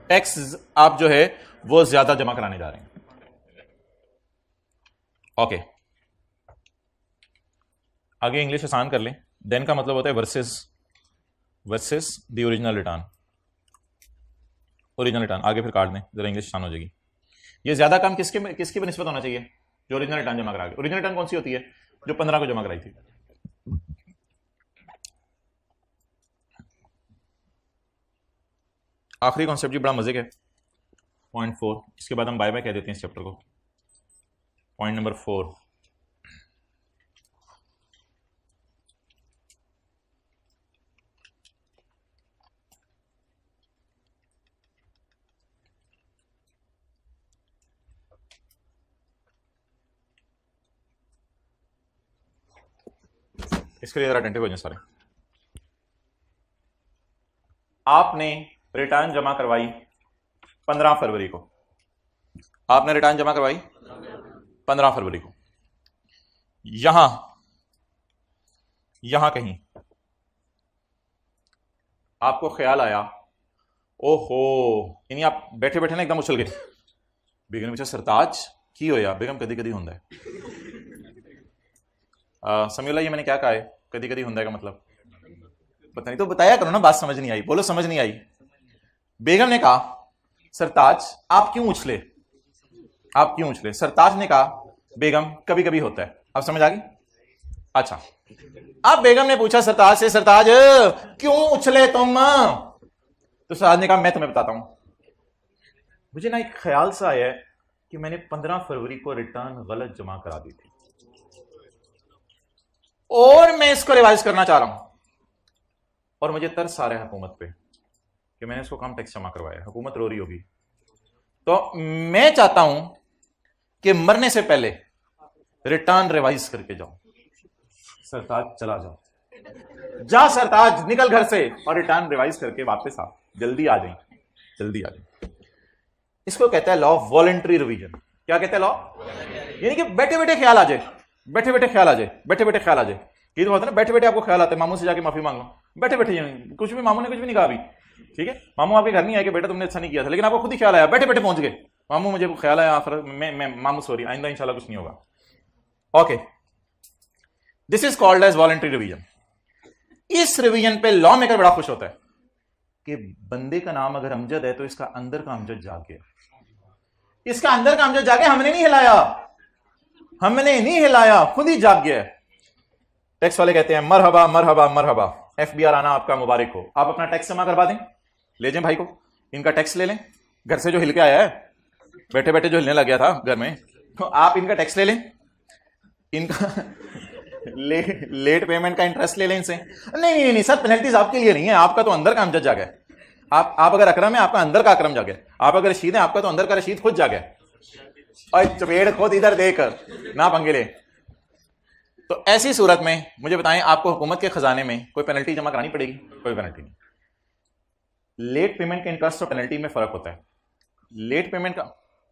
टैक्स आप जो है वो ज्यादा जमा कराने जा रहे हैं। ओके, आगे इंग्लिश आसान कर लें। देन का मतलब होता है versus the original return. Original return आगे फिर काट दें, जरा इंग्लिश आसान हो जाएगी। ये ज्यादा काम किसकी बनिस्बत होना चाहिए? जो ओरिजिनल रिटर्न जमा करा के। ओरिजिनल रिटर्न कौन सी होती है? जो 15 को जमा कराई थी। आखिरी कॉन्सेप्ट जी बड़ा मजे का है, पॉइंट 4। इसके बाद हम बाय बाय कह देते हैं इस चैप्टर को। पॉइंट नंबर 4, इसके लिए जरा अटेंटिव हो जाए सारे। आपने रिटर्न जमा करवाई 15 फरवरी को, आपने रिटर्न जमा करवाई 15 फरवरी को। यहां कहीं आपको ख्याल आया, ओहो, यानी आप बैठे बैठे ना एकदम उछल गए। बेगम पूछा सरताज की हो या? बेगम कदी कदी होंदा है। समीउल्लाह, ये मैंने क्या कहा है? कदी कदी होंदा है का मतलब पता नहीं, तो बताया करो ना, बात समझ नहीं आई। बोलो समझ नहीं आई। बेगम ने कहा सरताज आप क्यों उछले, आप क्यों उछले? सरताज ने कहा बेगम कभी कभी होता है। अब समझ आ गई? अच्छा, अब बेगम ने पूछा सरताज से, सरताज क्यों उछले तुम? तो सरताज ने कहा मैं तुम्हें बताता हूं। मुझे ना एक ख्याल सा आया है कि मैंने 15 फरवरी को रिटर्न गलत जमा करा दी थी और मैं इसको रिवाइज करना चाह रहा हूं, और मुझे तरस आ रहा है हुकूमत पे कि मैंने इसको कम टैक्स जमा करवाया। हुकूमत रो रही होगी, तो मैं चाहता हूं कि मरने से पहले रिटर्न रिवाइज करके जाओ। सरताज चला जाओ, जा सरताज, निकल घर से और रिटर्न रिवाइज करके वापस आ, जल्दी आ जाए, जल्दी आ जाए। इसको कहता है लॉ ऑफ वॉलंटरी रिवीजन। क्या कहते हैं लॉ? यानी कि बैठे बैठे ख्याल आ जाए, बैठे बैठे ख्याल आ जाए, बैठे बैठे ख्याल आ जाए। ये तो होता है ना, बैठे बैठे आपको ख्याल आता है, मामू से जाके माफी मांग लो, बैठे बैठे कुछ भी, मामू ने कुछ भी नहीं कहा अभी, ठीक है, मामू आपके घर नहीं आए कि बेटा तुमने अच्छा नहीं किया था, लेकिन आपको खुद ही ख्याल आया, बैठे बैठे पहुंच गए, मामू मुझे ख्याल आया, आखिर मैं मामू सॉरी, आइंदा इंशाल्लाह कुछ नहीं होगा। Okay, this is called as voluntary revision. इस रिवीजन पे लॉ मेकर बड़ा खुश होता है कि बंदे का नाम अगर अमजद है तो इसका अंदर का अमजद जाग गया, इसका अंदर का अमजद जागे, हमने नहीं हिलाया, हमने नहीं हिलाया, खुद ही जाग गया है। टैक्स वाले कहते हैं मरहबा मरहबा मरहबा, एफबीआर आना आपका मुबारक हो, आप अपना टैक्स जमा करवा दें, ले जाएं भाई को, इनका टैक्स ले लें, घर से जो हिल के आया है, बैठे बैठे जो हिलने लग गया था घर में, तो आप इनका टैक्स ले लें, इनका लेट पेमेंट का इंटरेस्ट ले लें इनसे। नहीं नहीं नहीं सर, पेनल्टीज आपके लिए नहीं है, आपका तो अंदर का अमजद जागा है। आप अगर अकरम है, आपका अंदर का अकरम जागे, आप अगर रशीद है, आपका तो अंदर का रशीद खुद जागे। और चपेड़ खुद इधर देकर ना पंगे ले। तो ऐसी सूरत में मुझे बताएं, आपको हुकूमत के खजाने में कोई पेनल्टी जमा करानी पड़ेगी? कोई पेनल्टी नहीं। लेट पेमेंट के इंटरेस्ट और पेनल्टी में फर्क होता है। लेट पेमेंट का,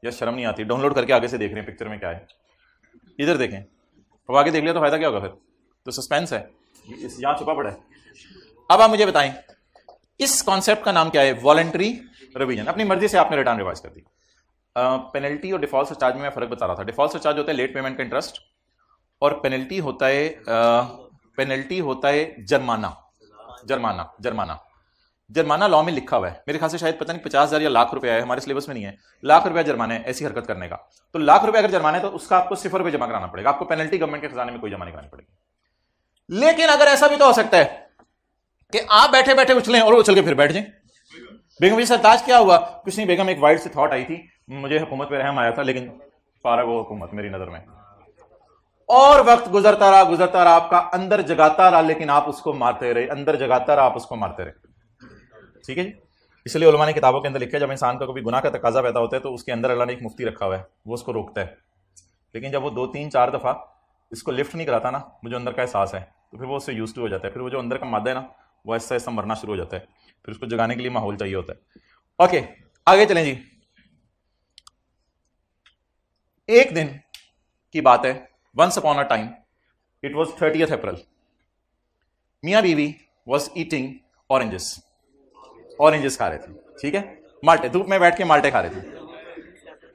यार शर्म नहीं आती, डाउनलोड करके आगे से देख रहे हैं पिक्चर में क्या है, इधर देखें, अब आगे देख लिया तो फायदा क्या होगा फिर, तो सस्पेंस है, यहां छुपा पड़ा है। अब आप मुझे बताएं इस कॉन्सेप्ट का नाम क्या है? Voluntary revision. अपनी मर्जी से आपने रिटर्न रिवाइज कर दी। पेनल्टी और डिफॉल्ट सरचार्ज में मैं फर्क बता रहा था। डिफॉल्ट सरचार्ज होता है लेट पेमेंट का इंटरेस्ट, और पेनल्टी होता है जुर्माना। जुर्माना जुर्माना जुर्माना लॉ में लिखा हुआ है, मेरे ख्याल से शायद पता नहीं 50,000 या लाख रुपया है, हमारे सिलेबस में नहीं है। लाख रुपया जुर्माना है ऐसी हरकत करने का। तो लाख रुपया अगर जुर्माना है तो उसका आपको ₹0 जमा कराना पड़ेगा, आपको पेनल्टी गवर्नमेंट के खजाने में कोई जमा नहीं करानी पड़ेगी। लेकिन अगर ऐसा भी तो हो सकता है कि आप बैठे बैठे उछलें और उछल के फिर बैठ जाएं। बेगम जी सरताज क्या हुआ? कुछ नहीं बेगम, एक वाइड से थॉट आई थी, मुझे हुकूमत पे रहम आया था, लेकिन फारग वो हुकूमत मेरी नजर में। और वक्त गुजरता रहा, आपका अंदर जगाता रहा, लेकिन आप उसको मारते रहे, अंदर जगाता रहा, आप उसको मारते रहे। ठीक है जी। इसलिए उलमा ने किताबों के अंदर लिखा है, जब इंसान का कभी गुनाह का तकाजा पैदा होता है तो उसके अंदर अल्लाह ने एक मुफ्ती रखा हुआ है, वो उसको रोकता है। लेकिन जब वो 2, 3, 4 दफा इसको लिफ्ट नहीं कराता ना, मुझे अंदर का एहसास है, तो फिर वो उससे यूज्ड टू हो जाता है। फिर वो जो अंदर का मादा है ना, वो ऐसा ऐसा मरना शुरू हो जाता है, फिर उसको जगाने के लिए माहौल चाहिए होता है। ओके, आगे चलें जी। एक दिन की बात है, once upon a time, it was 30th April, मियाँ बीवी वॉज ईटिंग ऑरेंजेस खा रहे थे, ठीक है, माल्टे, धूप में बैठ के माल्टे खा रहे थे।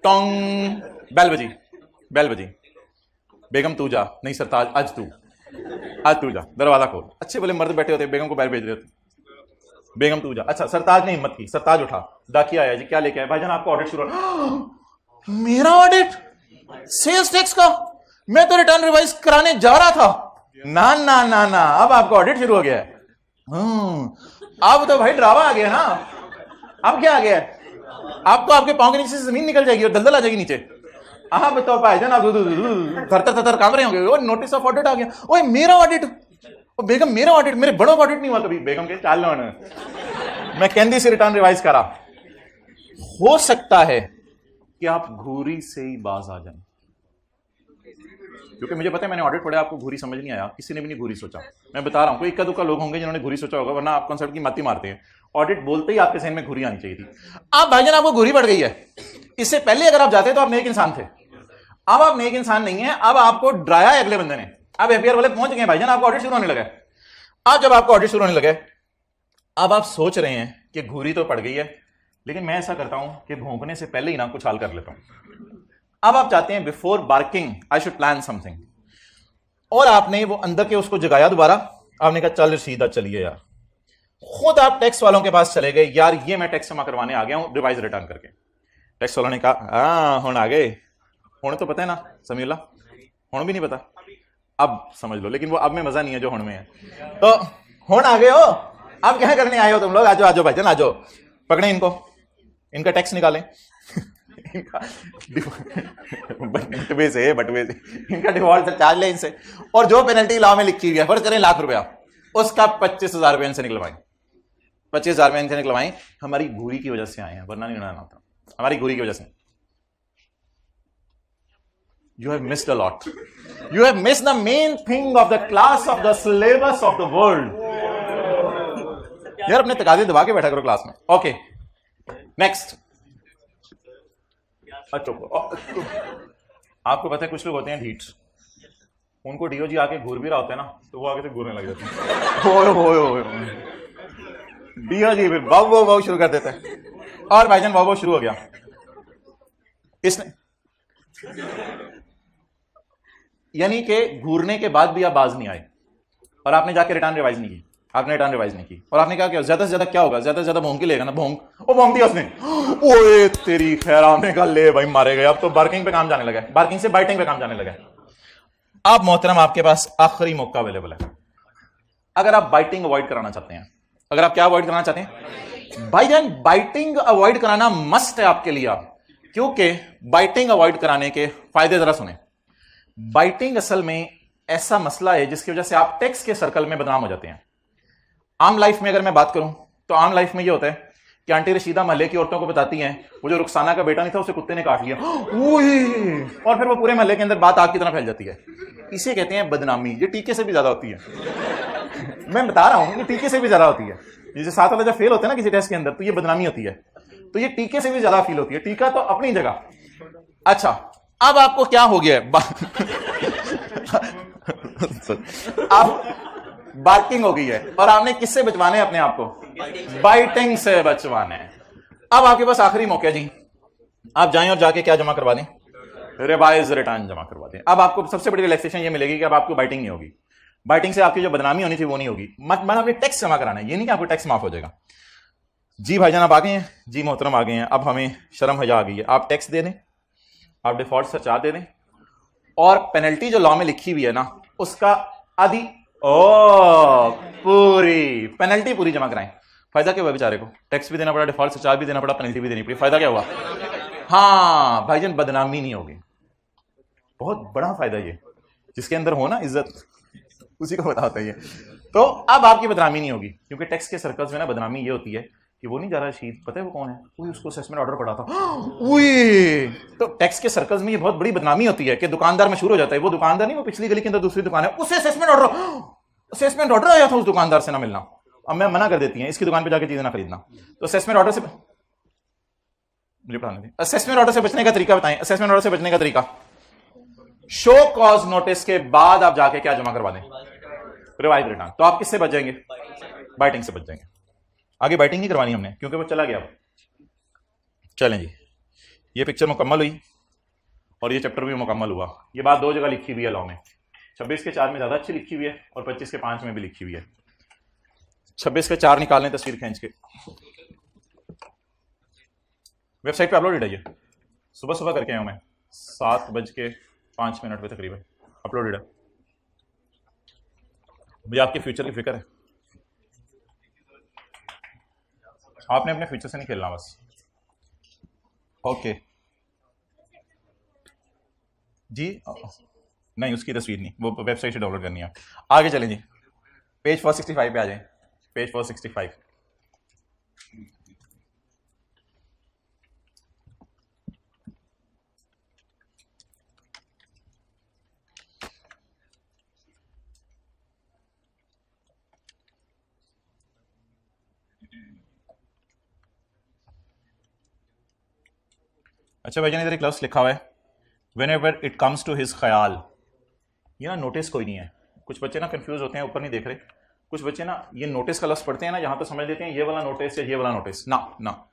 टोंग, बेल बजी, बेगम तू जा, नहीं सरताज आज तू जा, दरवाजा खोल। अच्छे भले मर्द बैठे होते, बेगम को बाहर भेज देते, बेगम तू जा। अच्छा, सरताज ने हिम्मत की, सरताज उठा, डाकिया आया जी, क्या लेके आया? भाईजान आपका ऑडिट शुरू। मेरा ऑडिट सेल्स टैक्स का? मैं तो रिटर्न रिवाइज कराने जा रहा था। ना ना ना ना, अब आपका ऑडिट शुरू हो गया है। अब तो भाई ड्रामा आ गया ना। अब क्या आ गया? आपको आपके पांव के नीचे से जमीन निकल जाएगी और दलदल आ जाएगी नीचे। आप तो भाईजान आप थर काम रहे होंगे। वो नोटिस ऑफ ऑडिट आ गया। ओए मेरा ऑडिट, बेगम मेरा ऑडिट, मेरे बड़ों का ऑडिट नहीं हुआ कभी। बेगम के चाल मैं कहती से रिटर्न रिवाइज करा। हो सकता है कि आप घूरी से ही बाज आ जाएं। क्योंकि मुझे पता है मैंने ऑडिट पढ़ा, आपको घूरी समझ नहीं आया, किसी ने भी नहीं घूरी सोचा। मैं बता रहा हूँ कोई इक्का दुक्का लोग होंगे जिन्होंने घूरी सोचा होगा, वरना आप कॉन्सेप्ट की मत ही मारते हैं। ऑडिट बोलते ही आपके जहन में घूरी आनी चाहिए थी। अब भाईजान आपको घूरी पड़ गई है, इससे पहले अगर आप जाते तो आप नेक इंसान थे, अब आप नेक इंसान नहीं है, अब आपको डराया है अगले बंदे ने, अब एफबीआर वाले पहुंच गए भाईजान, आपको ऑडिट शुरू होने लगा। अब जब आपको ऑडिट शुरू होने लगे, अब आप सोच रहे हैं कि घूरी तो पड़ गई है, लेकिन मैं ऐसा करता हूं कि भौंकने से पहले ही ना कुछ हाल कर लेता हूं। अब आप चाहते हैं before barking I should plan something, और आपने वो अंदर के उसको जगाया दोबारा, आपने कहा चल सीधा चलिए यार, खुद आप टैक्स वालों के पास चले गए, यार ये मैं टैक्स जमा करवाने आ गया हूं रिवाइज रिटर्न करके। टैक्स वालों ने कहा हाँ हुण आ गए, हुण तो पता है ना समीउल्ला, हुण भी नहीं पता, अब समझ लो, लेकिन वो अब में मजा नहीं है जो हुण में है। तो हुण आ गए हो, अब क्या करने आए हो तुम लोग, आजो आजो भाईजान आजो, पकड़े इनको, इनका टैक्स निकालें इनका बटवे से इनका डिफॉल्ट चार्ज ले इनसे, और जो पेनल्टी लॉ में लिखी हुई है, फर्ज करें ₹1,00,000, उसका 25,000 रुपये इनसे निकलवाएं, 25,000 रुपये इनसे निकलवाएं। हमारी घूरी की वजह से आए हैं, वरना नहीं उड़ाना होता, हमारी घूरी की वजह से। You have missed a lot. You have missed the main thing of the class of the syllabus of the world. यार अपने तकाजे दबा के बैठा करो क्लास में। Okay next. अच्छा आपको पता है कुछ लोग होते हैं ढीठ, उनको डीओजी आके घूर भी रहा होता है ना, तो वो आगे से घूरने लग जाते हैं। डीओजी फिर वाव वाव शुरू कर देता है, और भाईजान वाव शुरू हो गया, इसने यानी कि घूरने के बाद भी आप बाज नहीं आए, और आपने जाके रिटर्न रिवाइज नहीं की, आपने रिटर्न रिवाइज नहीं की, और आपने कहा कि ज्यादा से ज्यादा क्या होगा, ज्यादा से ज्यादा भोंग के लेगा ना, भोंग दिया उसने, ओए तेरी खैर, आपने कहा ले भाई मारे गए, अब तो बार्किंग पे काम जाने लगा, बार्किंग से बाइटिंग पे काम जाने लगा। अब मोहतरम आपके पास आखिरी मौका अवेलेबल है, अगर आप बाइटिंग अवॉइड कराना चाहते हैं, अगर आप क्या अवॉइड कराना चाहते हैं भाईजान, बाइटिंग अवॉइड कराना मस्ट है आपके लिए, क्योंकि बाइटिंग अवॉइड कराने के फायदे जरा सुने। बाइटिंग असल में ऐसा मसला है जिसकी वजह से आप टैक्स के सर्कल में बदनाम हो जाते हैं। आम लाइफ में अगर मैं बात करूं तो आम लाइफ में ये होता है कि आंटी रशीदा महल्ले की औरतों को बताती हैं वो जो रुखसाना का बेटा नहीं था उसे कुत्ते ने काट लिया, और फिर वो पूरे महल्ले के अंदर बात आग की तरह फैल जाती है। इसे कहते हैं बदनामी, ये टीके से भी ज्यादा होती है। मैं बता रहा हूं कि टीके से भी ज्यादा होती है। जैसे 7 वाला जब फेल होता है ना किसी टेस्ट के अंदर, तो ये बदनामी होती है, तो ये टीके से भी ज्यादा फील होती है। टीका तो अपनी जगह। अच्छा अब आपको क्या हो गया है आप बार्किंग हो गई है, और आपने किससे बचवाने अपने आप को, बाइटिंग से बचवाने हैं। अब आपके पास आखिरी मौका जी, आप जाएं और जाके क्या जमा करवा दें, रिवाइज रिटर्न जमा करवा दें। अब आपको सबसे बड़ी रिलैक्सेशन ये मिलेगी कि अब आपको बाइटिंग नहीं होगी, बाइटिंग से आपकी जो बदनामी होनी थी वो नहीं होगी। मतलब आपने टैक्स जमा कराना है, ये नहीं कि आपको टैक्स माफ हो जाएगा। जी भाईजान आप आ गए हैं, जी मोहतरम आ गए हैं, अब हमें शर्म हया आ गई है, आप टैक्स दे दें, आप डिफॉल्ट सरचार्ज दे दें, और पेनल्टी जो लॉ में लिखी हुई है ना उसका आधी पूरी पेनल्टी पूरी जमा कराएं। फायदा क्या हुआ बेचारे को, टैक्स भी देना पड़ा, डिफॉल्ट सरचार्ज भी देना पड़ा, पेनल्टी भी देनी पड़ी, फायदा क्या हुआ, हाँ भाईजान बदनामी नहीं होगी। बहुत बड़ा फायदा ये, जिसके अंदर हो ना इज्जत उसी को पता होता है ये। तो अब आपकी बदनामी नहीं होगी, क्योंकि टैक्स के सर्कल्स में ना बदनामी ये होती है कि वो नहीं जा रहा शहीद, पता है वो कौन है, वही उसको असेसमेंट ऑर्डर पड़ा था, वही। तो टैक्स के सर्कल्स में ये बहुत बड़ी बदनामी होती है कि दुकानदार मशहूर हो जाता है, वो दुकानदार नहीं, वो पिछली गली के अंदर दूसरी दुकान है, उसे असेसमेंट ऑर्डर आया था उस दुकानदार से ना मिलना। अब मैं मना कर देती है इसकी दुकान पे जाके चीजें ना खरीदना। तो असेसमेंट ऑर्डर से मुझे पढ़ाने दी, असेसमेंट ऑर्डर से बचने का तरीका बताएं। असेसमेंट ऑर्डर से बचने का तरीका, शो कॉज नोटिस के बाद आप जाके क्या जमा करवा दें, रिवाइज रिटर्न। तो आप किससे बच जाएंगे, बाइटिंग से बच जाएंगे। आगे बाइटिंग नहीं करवानी हमने क्योंकि वो चला गया। चलें जी, ये पिक्चर मुकम्मल हुई और ये चैप्टर भी मुकम्मल हुआ। ये बात 2 जगह लिखी हुई है लॉ में, 26 के 4 में ज्यादा अच्छी लिखी हुई है और 25 के 5 में भी लिखी हुई है। 26 के 4 निकालें तस्वीर खींच के, वेबसाइट पे अपलोडेड है ये, सुबह सुबह करके आया हूं मैं, 7:05 पे तकरीबन अपलोडेड है। मुझे आपके फ्यूचर की फिक्र है, आपने अपने फ्यूचर से नहीं खेलना बस। ओके जी, नहीं उसकी तस्वीर नहीं, वो वेबसाइट से डाउनलोड करनी है। आगे चलें जी, पेज 465 पे आ जाएं, पेज 465। अच्छा भाईजान इधर एक लफ्ज़ लिखा हुआ है whenever it comes to his ख्याल, ये ना नोटिस कोई नहीं है। कुछ बच्चे ना कंफ्यूज होते हैं, ऊपर नहीं देख रहे। कुछ बच्चे ना ये नोटिस का लफ्ज़ पढ़ते हैं ना, यहाँ तो समझ लेते हैं ये वाला नोटिस या ये वाला नोटिस। ना ना,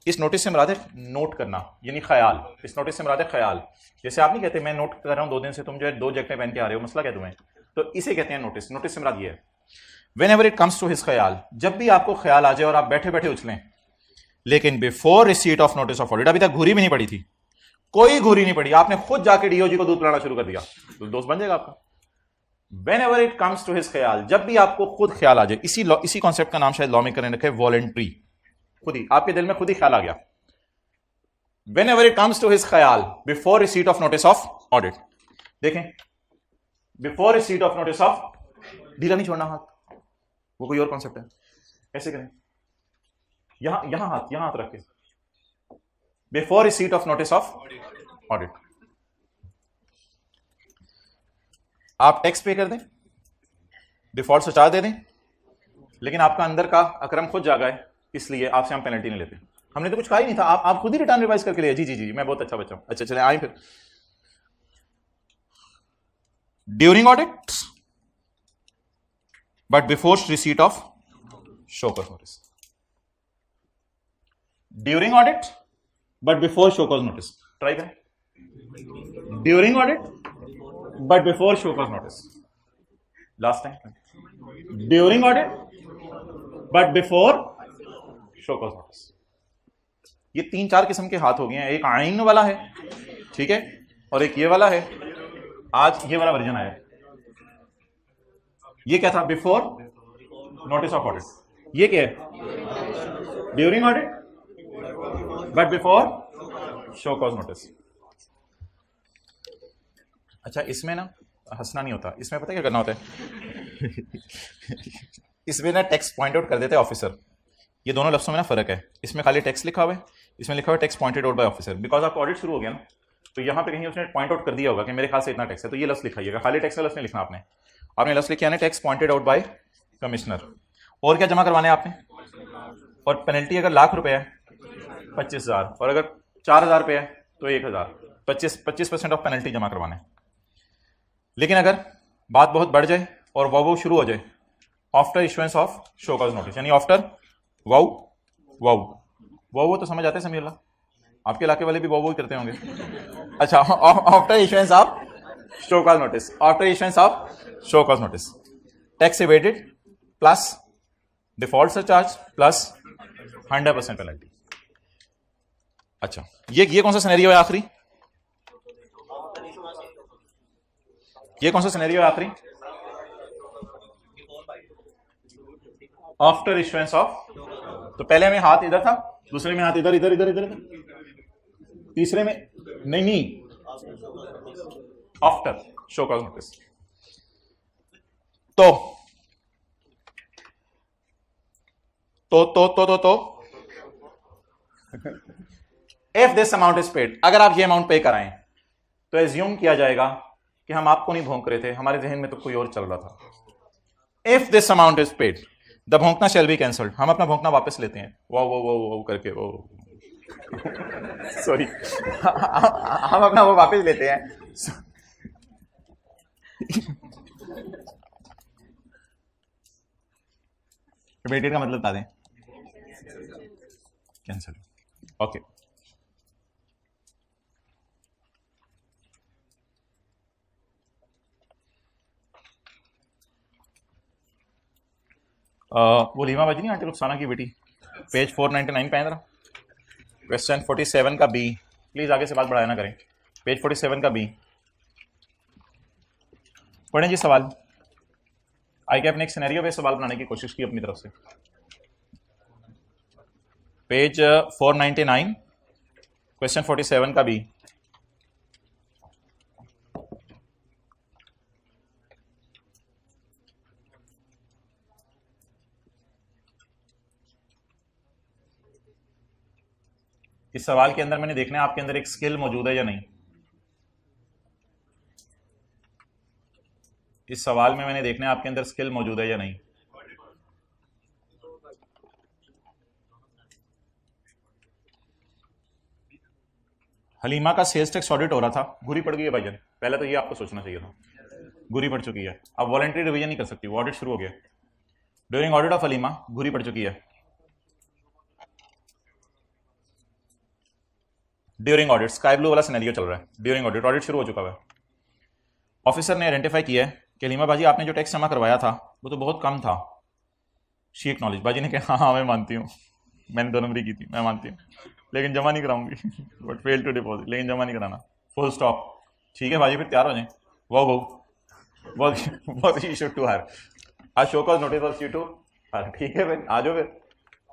इस नोटिस से मुराद है नोट करना, यानी ख्याल। इस नोटिस से मुराद है ख्याल। जैसे आप नहीं कहते मैं नोट कर रहा हूँ 2 दिन से तुम जो है 2 जैकेटें पहन के आ रहे हो, मसला क्या तुम्हें, तो इसे कहते हैं नोटिस। नोटिस से मुराद ये है whenever it comes to his ख्याल, जब भी आपको ख्याल आ जाए और आप बैठे बैठे उछलें, लेकिन before receipt of notice of audit, अभी तक घूरी भी नहीं पड़ी थी, कोई घूरी नहीं पड़ी, आपने खुद जाके डीओजी को दूध पिलाना शुरू कर दिया, तो दोस्त बन जाएगा आपका। Whenever it comes to his ख्याल, जब भी आपको खुद ख्याल आ जाए, इसी कॉन्सेप्ट का नाम शायद लॉ में करने रखे वॉलेंट्री, खुद ही आपके दिल में खुद ही ख्याल आ गया। Whenever it comes to his ख्याल before receipt of notice of audit, देखें before receipt of notice of, ढीला नहीं छोड़ना हाथ, वो कोई और कॉन्सेप्ट है, ऐसे करें, यहां हाथ रख के, before receipt of notice of audit. आप टैक्स पे कर दें, डिफॉल्ट से चार्ज दे दें, लेकिन आपका अंदर का अकरम खुद जागा है, इसलिए आपसे हम पेनल्टी नहीं लेते। हमने तो कुछ कहा ही नहीं था, आप खुद ही रिटर्न रिवाइज करके लिए। जी जी जी, मैं बहुत अच्छा बच्चा हूं। अच्छा चले आए फिर during audit but before receipt of show cause notice, during audit but before show cause notice. Try करें, during audit but before show cause notice. Last time, during audit but before show cause notice. ये 3-4 किस्म के हाथ हो गए हैं। एक आइन वाला है, ठीक है, और एक ये वाला है। आज ये वाला वर्जन आया। ये क्या था? Before notice of audit. ये क्या है? During audit but before show cause notice. अच्छा, इसमें ना हंसना नहीं होता, इसमें पता क्या करना होता है इसमें ना टेक्स्ट पॉइंट आउट कर देते हैं ऑफिसर। ये दोनों लफ्ज़ों में ना फर्क है। इसमें खाली टेक्स्ट लिखा हुआ है, इसमें लिखा हुआ है text pointed out bye officer. Because आपका ऑडिट शुरू हो गया ना, तो यहाँ पे कहीं उसने पॉइंट आउट कर दिया होगा कि मेरे ख्याल से इतना टेक्स्ट है, तो ये लफ्ज़ लिखाइएगा। खाली टेक्स्ट का लफ्ज़ नहीं लिखना आपने लफ्ज़ लिखा है text pointed out by commissioner. और क्या जमा करवाने आपने? और पेनल्टी अगर ₹1,00,000 है 25,000, और अगर 4,000 रुपये है तो 1,000, 25% ऑफ पेनल्टी जमा करवाने। लेकिन अगर बात बहुत बढ़ जाए और वो शुरू हो जाए after issuance of show cause notice, यानी आफ्टर वो तो समझ आते हैं समीउल्लाह, आपके इलाके वाले भी वो करते होंगे। अच्छा, after issuance of show cause notice, after issuance of show cause notice, tax evaded plus default surcharge plus 100% penalty. अच्छा, ये कौन सा सिनेरियो है आखिरी? ये कौन सा सिनेरियो है आखिरी? After issuance of. तो पहले में हाथ इधर था, दूसरे में हाथ इधर इधर इधर इधर, तीसरे में नहीं, आफ्टर शो कॉज नोटिस। तो if this amount is paid, अगर आप ये अमाउंट पे कराएं तो एज्यूम किया जाएगा कि हम आपको नहीं भोंक रहे थे, हमारे जहन में तो कोई और चल रहा था। If this amount is paid the भोंकना शैल बी कैंसल्ड, हम अपना भोंकना वापस लेते हैं। वो करके वो सॉरी हम अपना वो वापस लेते हैं। इमीडिएट का मतलब बता दें, कैंसल। ओके, वो लीमा बाजी नहीं, आंटी रुखसाना की बेटी, पेज 499 पे आंद्रा, क्वेश्चन 47 का बी। प्लीज आगे से बात बढ़ाया ना करें। पेज 47 का बी पढ़ें जी। सवाल आई के अपने एक सिनेरियो पे सवाल बनाने की कोशिश की अपनी तरफ से। पेज 499 क्वेश्चन 47 का बी। इस सवाल के अंदर मैंने देखना है आपके अंदर एक स्किल मौजूद है या नहीं। इस सवाल में मैंने देखना है आपके अंदर स्किल मौजूद है या नहीं। हलीमा का सेल्स टैक्स ऑडिट हो रहा था, बुरी पड़ गई है भाईजान, पहले तो ये आपको सोचना चाहिए था, बुरी पड़ चुकी है, अब वॉलंटरी रिवीजन नहीं कर सकती, वो ऑडिट शुरू हो गया। ड्यूरिंग ऑडिट ऑफ हलीमा बुरी पड़ चुकी है। ड्यूरिंग ऑडिट स्काई ब्लू वाला सिनेरियो चल रहा है, ड्यूरिंग ऑडिट, ऑडिट शुरू हो चुका है। ऑफिसर ने आइडेंटिफाई किया है कि हलीमा बाजी आपने जो टैक्स जमा करवाया था वो तो बहुत कम था। शी एक्नॉलेज, बाजी ने कहा हाँ मैं मानती हूँ, मैंने 2 नंबरी की थी, मैं मानती हूँ, लेकिन जमा नहीं कराऊंगी बट फेल टू डिपॉजिट, लेकिन जमा नहीं कराना, फुल स्टॉप। ठीक है भाजी फिर तैयार हो जाए, वो इशू टू हर, आज show cause notice was issue to her. ठीक है फिर आ जाओ फिर,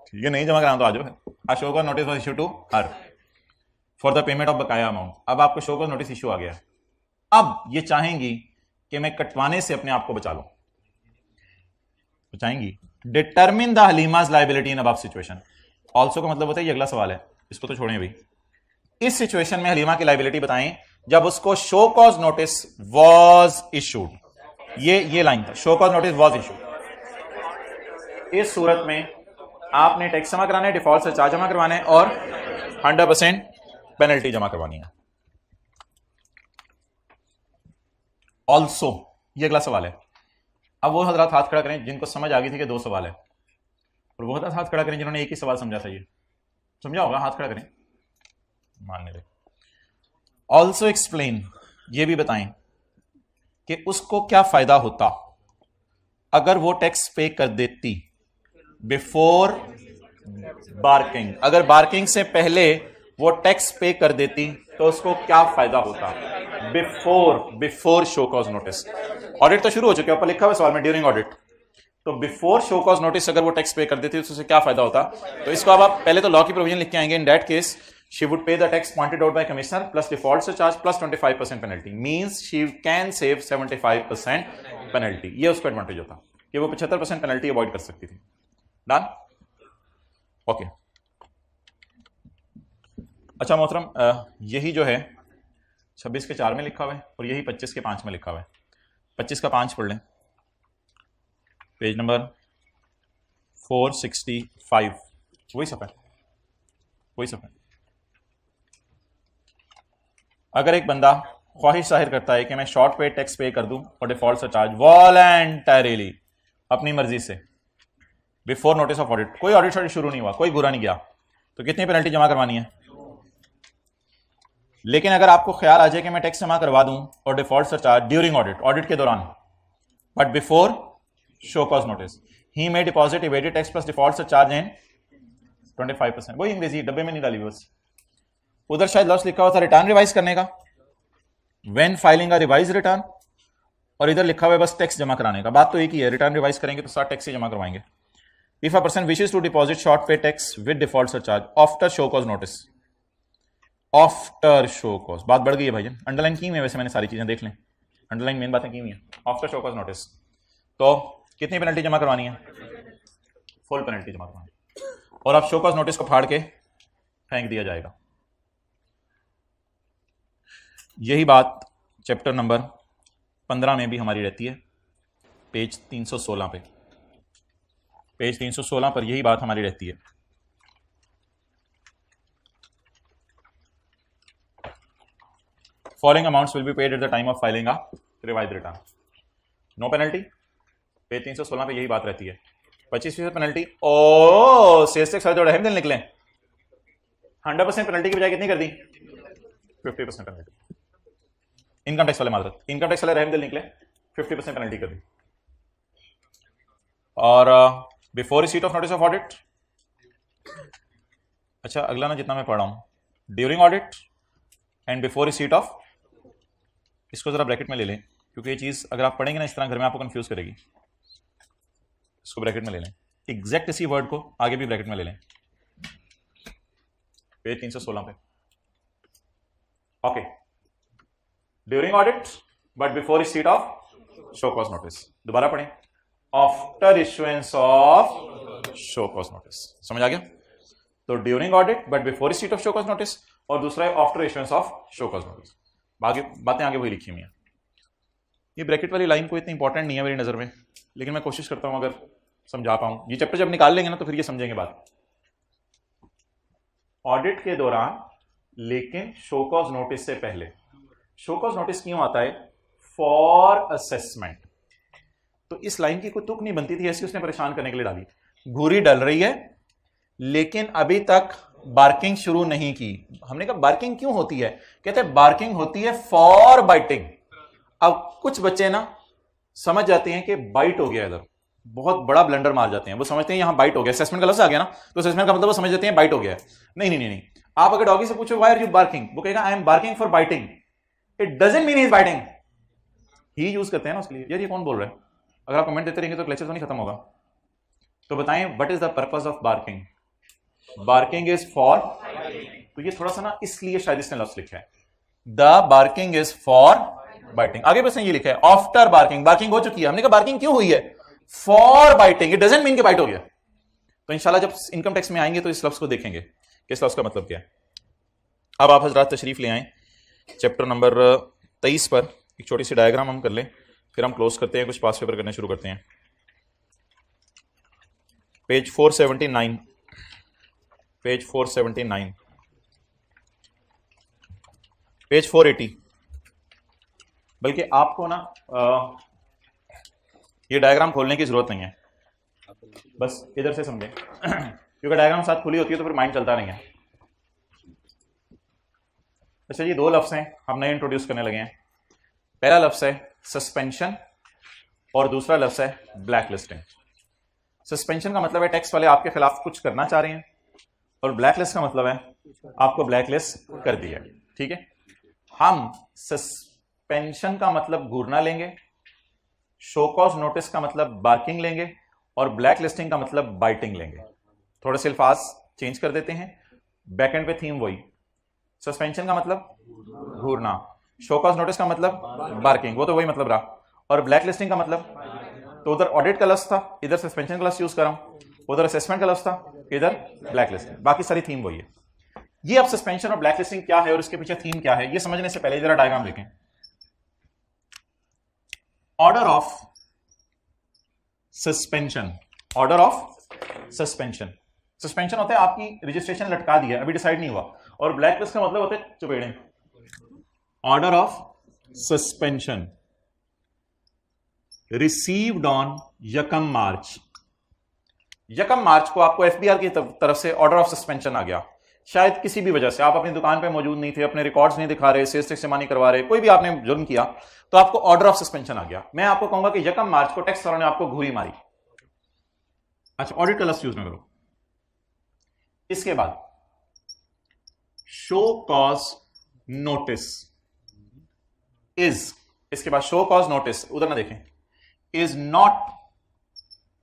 ठीक है नहीं जमा कराना तो आ जाओ फिर। आज show cause notice was issue to her for the payment of बकाया अमाउंट। अब आपको शो कॉज नोटिस इशू आ गया, अब ये चाहेंगी कि मैं कटवाने से अपने आप को बचा लूं, बचाएंगी। डिटरमिन द हलीमाज liability in above situation. Also का मतलब होता है, ये अगला सवाल है, इसको तो छोड़ें भाई। इस सिचुएशन में हलीमा की लायबिलिटी बताएं जब उसको show cause notice was issued, ये लाइन था, show cause notice was issued. इस सूरत में आपने टैक्स जमा कराना है, डिफॉल्ट से चार्ज जमा करवाना है और 100% पेनल्टी जमा करवानी है। ऑल्सो ये अगला सवाल है। अब वो हजरात हाथ खड़ा करें जिनको समझ आ गई थी कि 2 सवाल है, और वो हजरात हाथ खड़ा करें जिन्होंने एक ही सवाल समझा था, ये समझा होगा, हाथ खड़ा करें, मानने दे। ऑल्सो एक्सप्लेन, ये भी बताएं कि उसको क्या फायदा होता अगर वो टैक्स पे कर देती बिफोर बार्किंग, अगर बार्किंग से पहले वो टैक्स पे कर देती तो उसको क्या फायदा होता before show cause notice. Audit तो शुरू हो चुका है, ऊपर लिखा हुआ सवाल में ड्यूरिंग ऑडिट, तो बिफोर शो कॉज नोटिस अगर वो टैक्स पे कर देती तो उसे क्या फायदा होता। तो इसको अब आप पहले तो लॉ की प्रोविजन लिख के आएंगे, in that case she would pay the tax pointed out by commissioner plus default charge plus 25% penalty, means she can save 75% penalty. ये उसका एडवांटेज होता कि वो 75% पेनल्टी अवॉइड कर सकती थी। Done, okay. अच्छा मोहतरम, यही जो है 26 के 4 में लिखा हुआ है और यही 25 के 5 में लिखा हुआ है। 25 का 5 पढ़ लें, पेज नंबर 465, वही सफ़ा है, वही सफ़ा है। अगर एक बंदा ख्वाहिश जाहिर करता है कि मैं शॉर्ट पे टैक्स पे कर दूं और डिफॉल्ट सरचार्ज वॉलंटरीली अपनी मर्जी से बिफोर नोटिस ऑफ ऑडिट, कोई ऑडिट शॉडिट शुरू नहीं हुआ, कोई बुरा नहीं गया, तो कितनी पेनल्टी जमा करवानी है। लेकिन अगर आपको ख्याल आ जाए कि मैं टैक्स जमा करवा दूं और default surcharge during audit, audit के दौरान, but before show cause notice he may deposit evaded tax plus default surcharge in 25%, वही अंग्रेजी डब्बे में नहीं डाली बस। उधर शायद लॉस लिखा हुआ था रिटर्न रिवाइज करने का, when filing a revise return, और इधर लिखा हुआ है बस टैक्स जमा कराने का। बात तो एक ही है, रिटर्न रिवाइज करेंगे तो साथ टैक्स ही जमा करवाएंगे। If a person wishes to deposit short pay tax with default surcharge after show cause notice, after show cause, बात बढ़ गई है भाईजान, अंडरलाइन की हुई है वैसे, मैंने सारी चीजें देख लें, अंडरलाइन मेन बातें की हुई है। आफ्टर शो कॉज नोटिस तो कितनी पेनल्टी जमा करवानी है, फुल पेनल्टी जमा करवानी है, और अब शो कॉज नोटिस को फाड़ के फेंक दिया जाएगा। यही बात चैप्टर नंबर 15 में भी हमारी रहती है, पेज 316 पे, पेज 316 पर यही बात हमारी रहती है। Following amounts will be paid at the time of filing a revise return, no penalty. Page 316 पे यही बात रहती है। 25% पेनल्टी, ओ सेल्स टैक्स वाले तो निकले, 100% पेनल्टी की बजाय कितनी कर दी, 50% पेनल्टी। इनकम टैक्स वाले माजरत, इनकम टैक्स वाले रहमदिल निकले, 50% पेनल्टी कर दी। और before receipt of notice of audit, अच्छा अगला ना जितना मैं पढ़ रहा हूं, during audit and before receipt of, इसको जरा ब्रैकेट में ले लें क्योंकि ये चीज अगर आप पढ़ेंगे ना इस तरह घर में आपको कंफ्यूज करेगी। इसको ब्रैकेट में ले लें, एग्जैक्ट इसी वर्ड को आगे भी ब्रैकेट में ले लें, पेज 316 पे। Okay, during audit but before receipt of show cause notice, दोबारा पढ़ें, after issuance of show cause notice, समझ आ गया। तो during audit but before receipt of show cause notice, और दूसरा है after issuance of show cause notice. बाकी बातें आगे वही लिखी हुई हैं। ये ब्रैकेट वाली लाइन कोई इतनी इंपॉर्टेंट नहीं है मेरी नजर में, लेकिन मैं कोशिश करता हूं अगर समझा पाऊं। ये चैप्टर जब निकाल लेंगे ना तो फिर ये समझेंगे बात। ऑडिट के दौरान लेकिन शो कॉज नोटिस से पहले। शो कॉज नोटिस क्यों आता है? For assessment. तो इस लाइन की कोई तुक नहीं बनती थी, ऐसी उसने परेशान करने के लिए डाली। घूरी डल रही है लेकिन अभी तक बार्किंग शुरू नहीं की। हमने कहा बार्किंग क्यों होती है? कहते हैं बार्किंग होती है फॉर बाइटिंग। अब कुछ बच्चे ना समझ जाते हैं कि बाइट हो गया, इधर बहुत बड़ा ब्लंडर मार जाते हैं। वो समझते हैं यहां बाइट हो गया, असेसमेंट का लफ्ज आ गया ना, तो असेसमेंट का मतलब वो समझ जाते हैं बाइट हो गया है। नहीं नहीं नहीं नहीं, आप अगर डॉगी से पूछो व्हाई आर यू बार्किंग, वो कहेगा I am barking for biting. It doesn't mean he is biting. He use करते हैं ना उसके लिए। यार ये कौन बोल रहा है? अगर आप कमेंट देते रहेंगे तो लेक्चर तो नहीं खत्म होगा। तो बताएं what is the purpose of barking? Barking is for, तो ये थोड़ा सा ना इसलिए शायद इसने लफ्ज लिखा है, the barking is for biting. आगे बस ये लिखा है आफ्टर बार्किंग, बार्किंग हो चुकी है। हमने कहा बार्किंग क्यों हुई है? For biting. It doesn't mean कि बाइट हो गया। तो इंशाल्लाह जब इनकम टैक्स में आएंगे तो इस लफ्ज को देखेंगे कि इस लफ्ज का मतलब क्या है। अब आप हजरात तशरीफ ले आए चैप्टर नंबर 23 पर। एक छोटी सी डायग्राम हम कर लें, फिर हम क्लोज करते हैं, कुछ पास पेपर करने शुरू करते हैं। Page 479, page 479, page 480। बल्कि आपको ना ये डायग्राम खोलने की जरूरत नहीं है, बस इधर से समझें क्योंकि डायग्राम साथ खुली होती है तो फिर माइंड चलता नहीं है। अच्छा ये दो लफ्ज हैं हम नए इंट्रोड्यूस करने लगे हैं। पहला लफ्ज है सस्पेंशन और दूसरा लफ्ज है ब्लैक लिस्टिंग। सस्पेंशन का मतलब है टैक्स वाले आपके खिलाफ कुछ करना चाह रहे हैं, और ब्लैक लिस्ट का मतलब है आपको ब्लैक लिस्ट कर दिया। ठीक है, हम सस्पेंशन का मतलब घूरना लेंगे, शो कॉज नोटिस का मतलब बार्किंग लेंगे, और ब्लैक लिस्टिंग का मतलब बाइटिंग लेंगे। थोड़े से अल्फाज चेंज कर देते हैं, बैक एंड पे थीम वही। सस्पेंशन का मतलब घूरना, शो कॉज नोटिस का मतलब बार्किंग, वो तो वही मतलब रहा, और ब्लैक लिस्टिंग का मतलब, तो उधर ऑडिट का लफ्ज था, इधर सस्पेंशन का लफ्ज यूज कर रहा हूं, उधर असेसमेंट का लफ्ज था, इधर ब्लैक लिस्टिंग, बाकी सारी थीम वही है। ये अब सस्पेंशन और ब्लैक लिस्टिंग क्या है और इसके पीछे थीम क्या है, ये समझने से पहले जरा डायग्राम देखें। Order of suspension, order of suspension. Suspension होता है आपकी रजिस्ट्रेशन लटका दिया, अभी डिसाइड नहीं हुआ, और ब्लैक लिस्ट का मतलब होता है चुपेड़े। Order of suspension received on यकम मार्च। यकम मार्च को आपको एफबीआर की तरफ से ऑर्डर ऑफ सस्पेंशन आ गया। शायद किसी भी वजह से आप अपनी दुकान पे मौजूद नहीं थे, अपने रिकॉर्ड्स नहीं दिखा रहे, सेल्स टैक्स जमा नहीं करवा रहे, कोई भी आपने जुर्म किया तो आपको ऑर्डर ऑफ सस्पेंशन आ गया। मैं आपको कहूंगा कि यकम मार्च को टैक्स वालों ने आपको घूरी मारी। अच्छा, ऑडिट का लफ्ज यूज ना करो। इसके बाद शो कॉज नोटिस इज, इसके बाद शो कॉज नोटिस उधर ना देखें, इज नॉट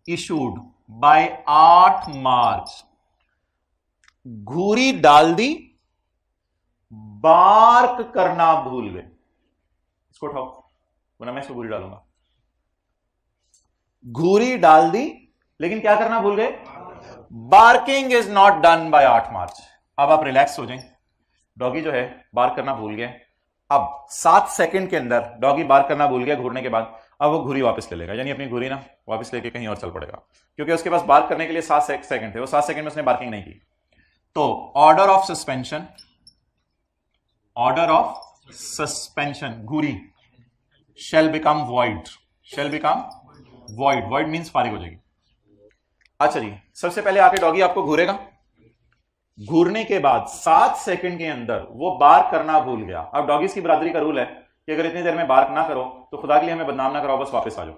इशूड बाय 8 मार्च। घूरी डाल दी, बार्क करना भूल गए। इसको उठाओ, वरना मैं इसको घूरी डालूंगा। घूरी डाल दी लेकिन क्या करना भूल गए? Barking is not done by 8 मार्च। अब आप रिलैक्स हो जाएं, डॉगी जो है बार्क करना भूल गया। अब 7 सेकंड के अंदर डॉगी बार्क करना भूल गया घूरने के बाद, अब वो घुरी वापस ले लेगा, यानी अपनी घुरी ना वापस लेके कहीं और चल पड़ेगा, क्योंकि उसके पास बार्क करने के लिए 7 सेकंड थे, वो 7 सेकंड में उसने बार्किंग नहीं की। तो order of suspension, order of suspension घुरी shall become void, shall become void, void means फारिग हो जाएगी। अच्छा जी, सबसे पहले आके डॉगी आपको घूरेगा, घूरने के बाद 7 सेकंड के अंदर वो बार्क करना भूल गया। अब डॉगीज की बरादरी का रूल है कि अगर इतनी देर में बार्क ना करो तो खुदा के लिए हमें बदनाम ना कराओ, बस वापस आ जाओ।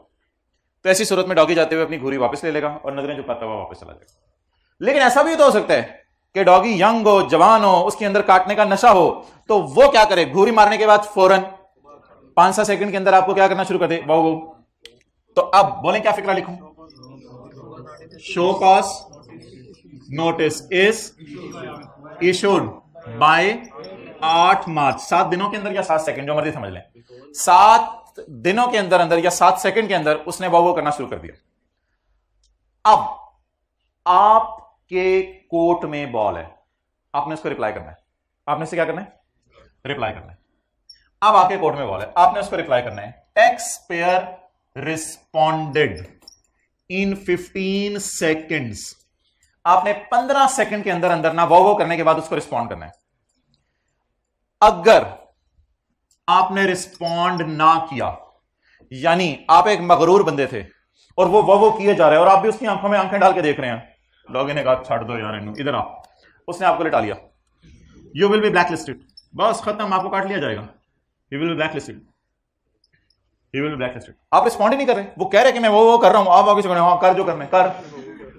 तो ऐसी सूरत में डॉगी जाते हुए अपनी घूरी वापस ले लेगा और नजरें झुकाता हुआ वापस चला जाएगा। लेकिन ऐसा भी तो हो सकता है कि डॉगी यंग हो, जवान हो, उसके अंदर काटने का नशा हो, तो वो क्या करे, घूरी मारने के बाद फौरन 5-7 सेकंड के अंदर आपको क्या करना शुरू कर दे, वो। तो अब बोलें क्या फिक्रा लिखूं? Show cause notice is issued by 8 मार्च, 7 दिनों के अंदर या 7 सेकंड, जो मर्जी समझ लें, 7 दिनों के अंदर अंदर या 7 सेकंड के अंदर उसने वो करना शुरू कर दिया। अब आपके कोर्ट में बॉल है, आपने उसको रिप्लाई करना है। आपने इससे क्या करना है? रिप्लाई करना है। अब आपके कोर्ट में बॉल है, आपने उसको रिप्लाई करना है। एक्स पेयर रिस्पॉन्डेड इन 15 सेकेंड्स। आपने 15 सेकंड के अंदर अंदर ना वो करने के बाद उसको रिस्पॉन्ड करना है। अगर आपने रिस्पॉन्ड ना किया, यानी आप एक मगरूर बंदे थे और वो किए जा रहे हैं और आप भी उसकी आंखों में आंखें डाल के देख रहे हैं, लोगों ने कहा छाड़ दो यार इधर आ, उसने आपको लिटा लिया, you will be black listed, बस खत्म, आपको काट लिया जाएगा, you will be black listed, you will be black listed. आप रिस्पॉन्ड ही नहीं कर रहे, वो कह रहे कि मैं वो कर रहा हूं, आप आगे हाँ कर जो करने कर,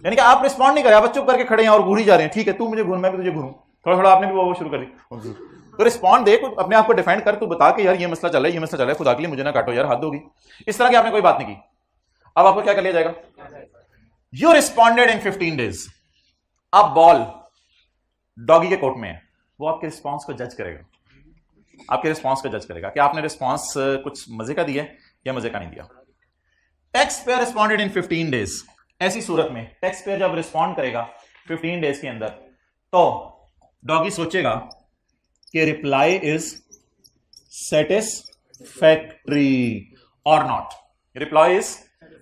यानी कि आप रिस्पॉन्ड नहीं कर रहे, आप चुप करके खड़े हैं और घूरी जा रहे हैं, ठीक है तू मुझे घूर मैं भी तुझे घूरूं, थोड़ा थोड़ा आपने भी वो शुरू कर दी, तो रिस्पॉन्ड दे, अपने आप को डिफेंड कर, तू बता के यार ये मसला चल रहा है, ये मसला चल रहा है, खुदा के लिए मुझे ना काटो यार, हद होगी, इस तरह की आपने कोई बात नहीं की। अब आपको क्या कर लिया जाएगा, यू रिस्पॉन्डेड इन 15 डेज। अब बॉल डॉगी के कोर्ट में है, वो आपके रिस्पॉन्स को जज करेगा, आपके रिस्पॉन्स को जज करेगा कि आपने रिस्पॉन्स कुछ मजे का दिया या मजे का नहीं दिया। टैक्स पेयर रिस्पॉन्डेड इन 15 डेज, ऐसी सूरत में टैक्स पेयर जब रिस्पॉन्ड करेगा 15 डेज के अंदर, तो डॉगी सोचेगा कि रिप्लाई इज सेटिस्फैक्ट्री और नॉट, रिप्लाई इज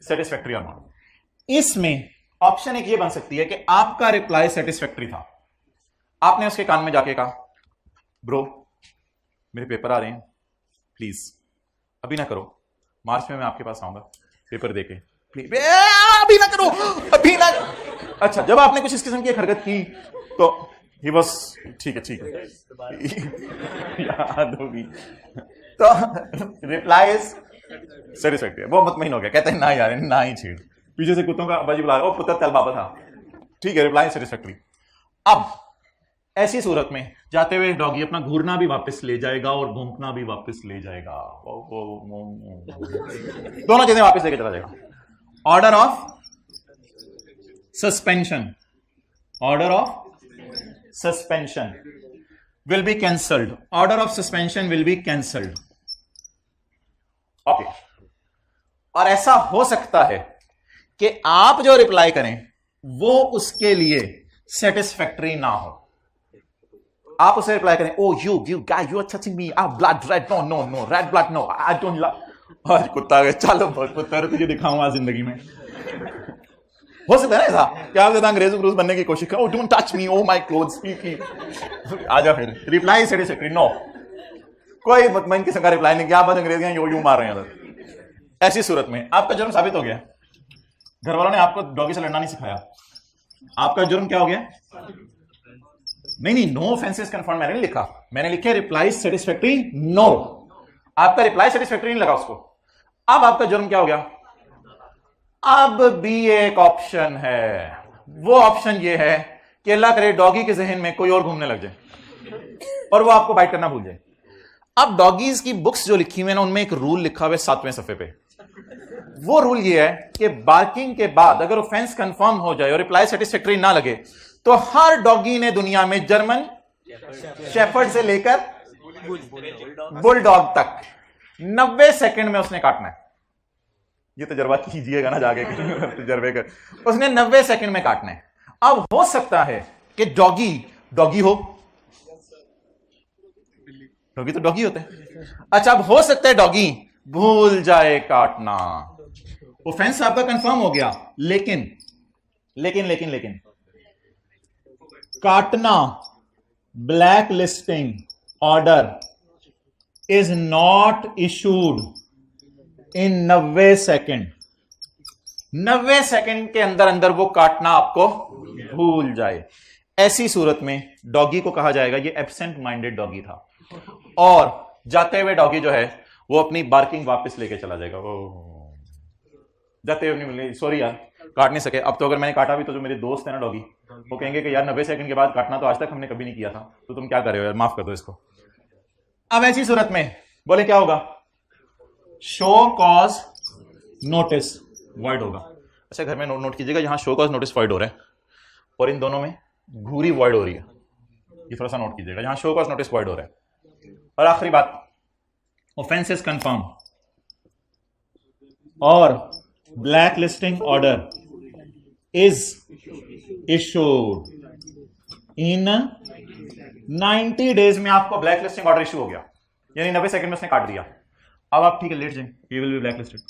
सेटिस्फैक्ट्री और नॉट। इसमें ऑप्शन एक ये बन सकती है कि आपका रिप्लाई सेटिस्फैक्ट्री था, आपने उसके कान में जाके कहा ब्रो मेरे पेपर आ रहे हैं, प्लीज अभी ना करो, मार्च में मैं आपके पास आऊंगा पेपर देके, प्लीज अभी ना करो, अभी ना। अच्छा, जब आपने कुछ इस किस्म की हरकत की तो ही बस ठीक है याद होगी, तो रिप्लाई इज सेटिस्फैक्ट्री, वो मुतमईन हो गया, कहते हैं ना यार ना ही छेड़, पीछे से कुत्तों का बाजी बुला रहा, ओ पुत्र चल बाबा था, ठीक है रिप्लाई सेटिस्फैक्ट्री। अब ऐसी सूरत में जाते हुए डॉगी अपना घूरना भी वापस ले जाएगा और भौंकना भी वापस ले जाएगा, दोनों चीजें वापस लेके चला जाएगा। Order of suspension, order of suspension will be cancelled, order of suspension will be cancelled, okay. और ऐसा हो सकता है कि आप जो रिप्लाई करें वो उसके लिए सेटिस्फैक्टरी ना हो, आप उसे रिप्लाई करें oh you guy you are touching me, blood red no red blood no I don't love, और कुत्ता गए चलो बहुत पुत्र तुझे दिखाऊंगा जिंदगी में। हो सकता है ना ऐसा कि आप ज्यादा अंग्रेज क्रूज बनने की कोशिश करो, don't touch me, oh my clothes, आजा फिर रिप्लाई सेटिस्फैक्टरी नो, कोई मुतमईन किस्म का रिप्लाई नहीं किया, आप बस अंग्रेजियां यू मार रहे हैं। ऐसी सूरत में आपका जुर्म साबित हो गया, घर वालों ने आपको डॉगी से लड़ना नहीं सिखाया, आपका जुर्म क्या हो गया, नहीं नो ऑफेंसेस कंफर्म मैंने नहीं लिखा, मैंने लिखे रिप्लाई सेटिस्फैक्ट्री नो, आपका रिप्लाई सेटिस्फैक्ट्री नहीं लगा उसको। अब आपका जुर्म क्या हो गया, अब भी एक ऑप्शन है, वो ऑप्शन ये है कि अल्लाह करे डॉगी के जहन में कोई और घूमने लग जाए और वो आपको बाइट करना भूल जाए। अब डॉगीज की बुक्स जो लिखी हुई है ना, उनमें एक रूल लिखा हुआ है 7वें सफ़े पे, वो रूल ये है कि बार्किंग के बाद अगर ऑफेंस कंफर्म हो जाए और रिप्लाई सेटिस्फैक्ट्री ना लगे तो हर डॉगी ने दुनिया में जर्मन शेफर्ड से लेकर बुलडॉग तक 90 सेकंड में उसने काटना है। ये तजर्बा कीजिएगा ना जाके तजर्बे कर, उसने 90 सेकंड में काटना है। अब हो सकता है कि डॉगी हो, डॉगी तो डॉगी होते हैं, अच्छा अब हो सकता है डॉगी भूल जाए काटना, ऑफेंस आपका कंफर्म हो गया, लेकिन काटना black listing order is not issued in 90 second, 90 second के अंदर वो काटना आपको भूल जाए। ऐसी सूरत में डॉगी को कहा जाएगा ये एब्सेंट माइंडेड डॉगी था, और जाते हुए डॉगी जो है वो अपनी बार्किंग वापस लेके चला जाएगा, जाते हुए नहीं मिले, सॉरी यार काट नहीं सके, अब तो अगर मैंने काटा भी तो जो मेरे दोस्त है ना डॉगी, वो कहेंगे कि यार 90 सेकंड के बाद काटना तो आज तक हमने कभी नहीं किया था, तो तुम क्या कर रहे हो यार, माफ कर दो इसको। अब ऐसी सूरत में बोले क्या होगा, शो कॉज नोटिस वॉइड होगा। अच्छा घर में नोट कीजिएगा, यहां शो कॉज नोटिस वॉइड हो रहा है और इन दोनों में घूरी वॉइड हो रही है, ये थोड़ा सा नोट कीजिएगा, यहां शो कॉज नोटिस वॉइड हो रहा है। और आखिरी बात, ऑफेंस इज कंफर्म और black listing order is issued in 90 days में आपको ब्लैक लिस्टिंग ऑर्डर इशू हो गया, यानी 90 सेकंड में उसने काट दिया। अब आप ठीक है लेट जाए, ये विल बी ब्लैक लिस्टेड।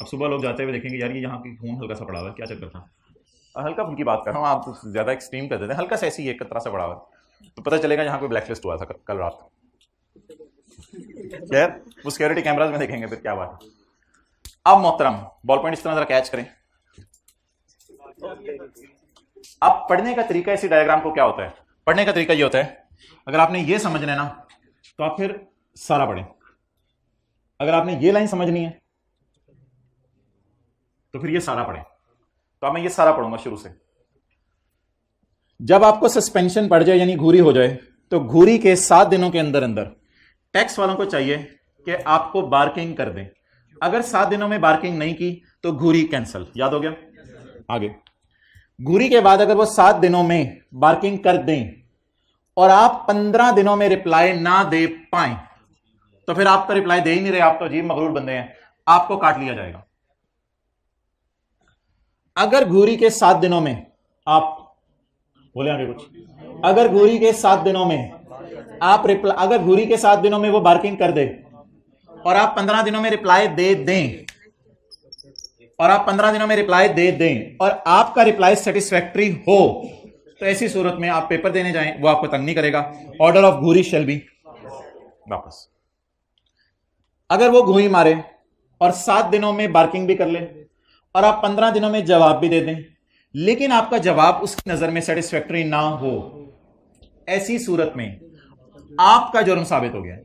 अब सुबह लोग जाते हुए देखेंगे यार ये यहाँ की खून हल्का सा पड़ा हुआ है, क्या चक्कर था, हल्का फुल्की बात कर रहा हूँ, आप तो ज्यादा एक्सट्रीम कर देते हैं, हल्का सा ऐसी एक कतरा सा पड़ा हुआ है, तो पता चलेगा यहाँ कोई ब्लैक लिस्ट हुआ था कल रात। खैर वो सिक्योरिटी कैमराज में देखेंगे फिर क्या बात है। अब मोहतरम बॉल पॉइंट इस तरह जरा कैच करें। अब पढ़ने का तरीका इसी डायग्राम को क्या होता है, पढ़ने का तरीका ये होता है, अगर आपने ये समझना है ना तो आप फिर सारा पढ़ें, अगर आपने ये लाइन समझनी है तो फिर ये सारा पढ़ें। तो अब मैं ये सारा पढ़ूंगा शुरू से। जब आपको सस्पेंशन पड़ जाए यानी घूरी हो जाए, तो घूरी के 7 दिनों के अंदर अंदर टैक्स वालों को चाहिए कि आपको बार्किंग कर दें। अगर 7 दिनों में बार्किंग नहीं की तो घूरी कैंसल। याद हो गया? आगे घूरी के बाद अगर वो 7 दिनों में बार्किंग कर दें और आप 15 दिनों में रिप्लाई ना दे पाए तो फिर आप तो रिप्लाई दे ही नहीं रहे, आप तो अजीब मगरूर बंदे हैं, आपको काट लिया जाएगा। अगर घूरी के 7 दिनों में आप बोले आगे कुछ, अगर घूरी के 7 दिनों में आप रिप्लाई, अगर घूरी के 7 दिनों में वो बार्किंग कर दे और आप 15 दिनों में रिप्लाई दे दें और आप 15 दिनों में रिप्लाई दे दें और आपका रिप्लाई सेटिस्फैक्टरी हो, तो ऐसी सूरत में आप पेपर देने जाएं, वो आपको तंग नहीं करेगा। ऑर्डर ऑफ घूरी शेल बी वापस। अगर वो घूरी मारे और 7 दिनों में बार्किंग भी कर ले और आप 15 दिनों में जवाब भी दे दें, लेकिन आपका जवाब उसकी नजर में सेटिस्फैक्टरी ना हो, ऐसी सूरत में आपका जुर्म साबित हो गया।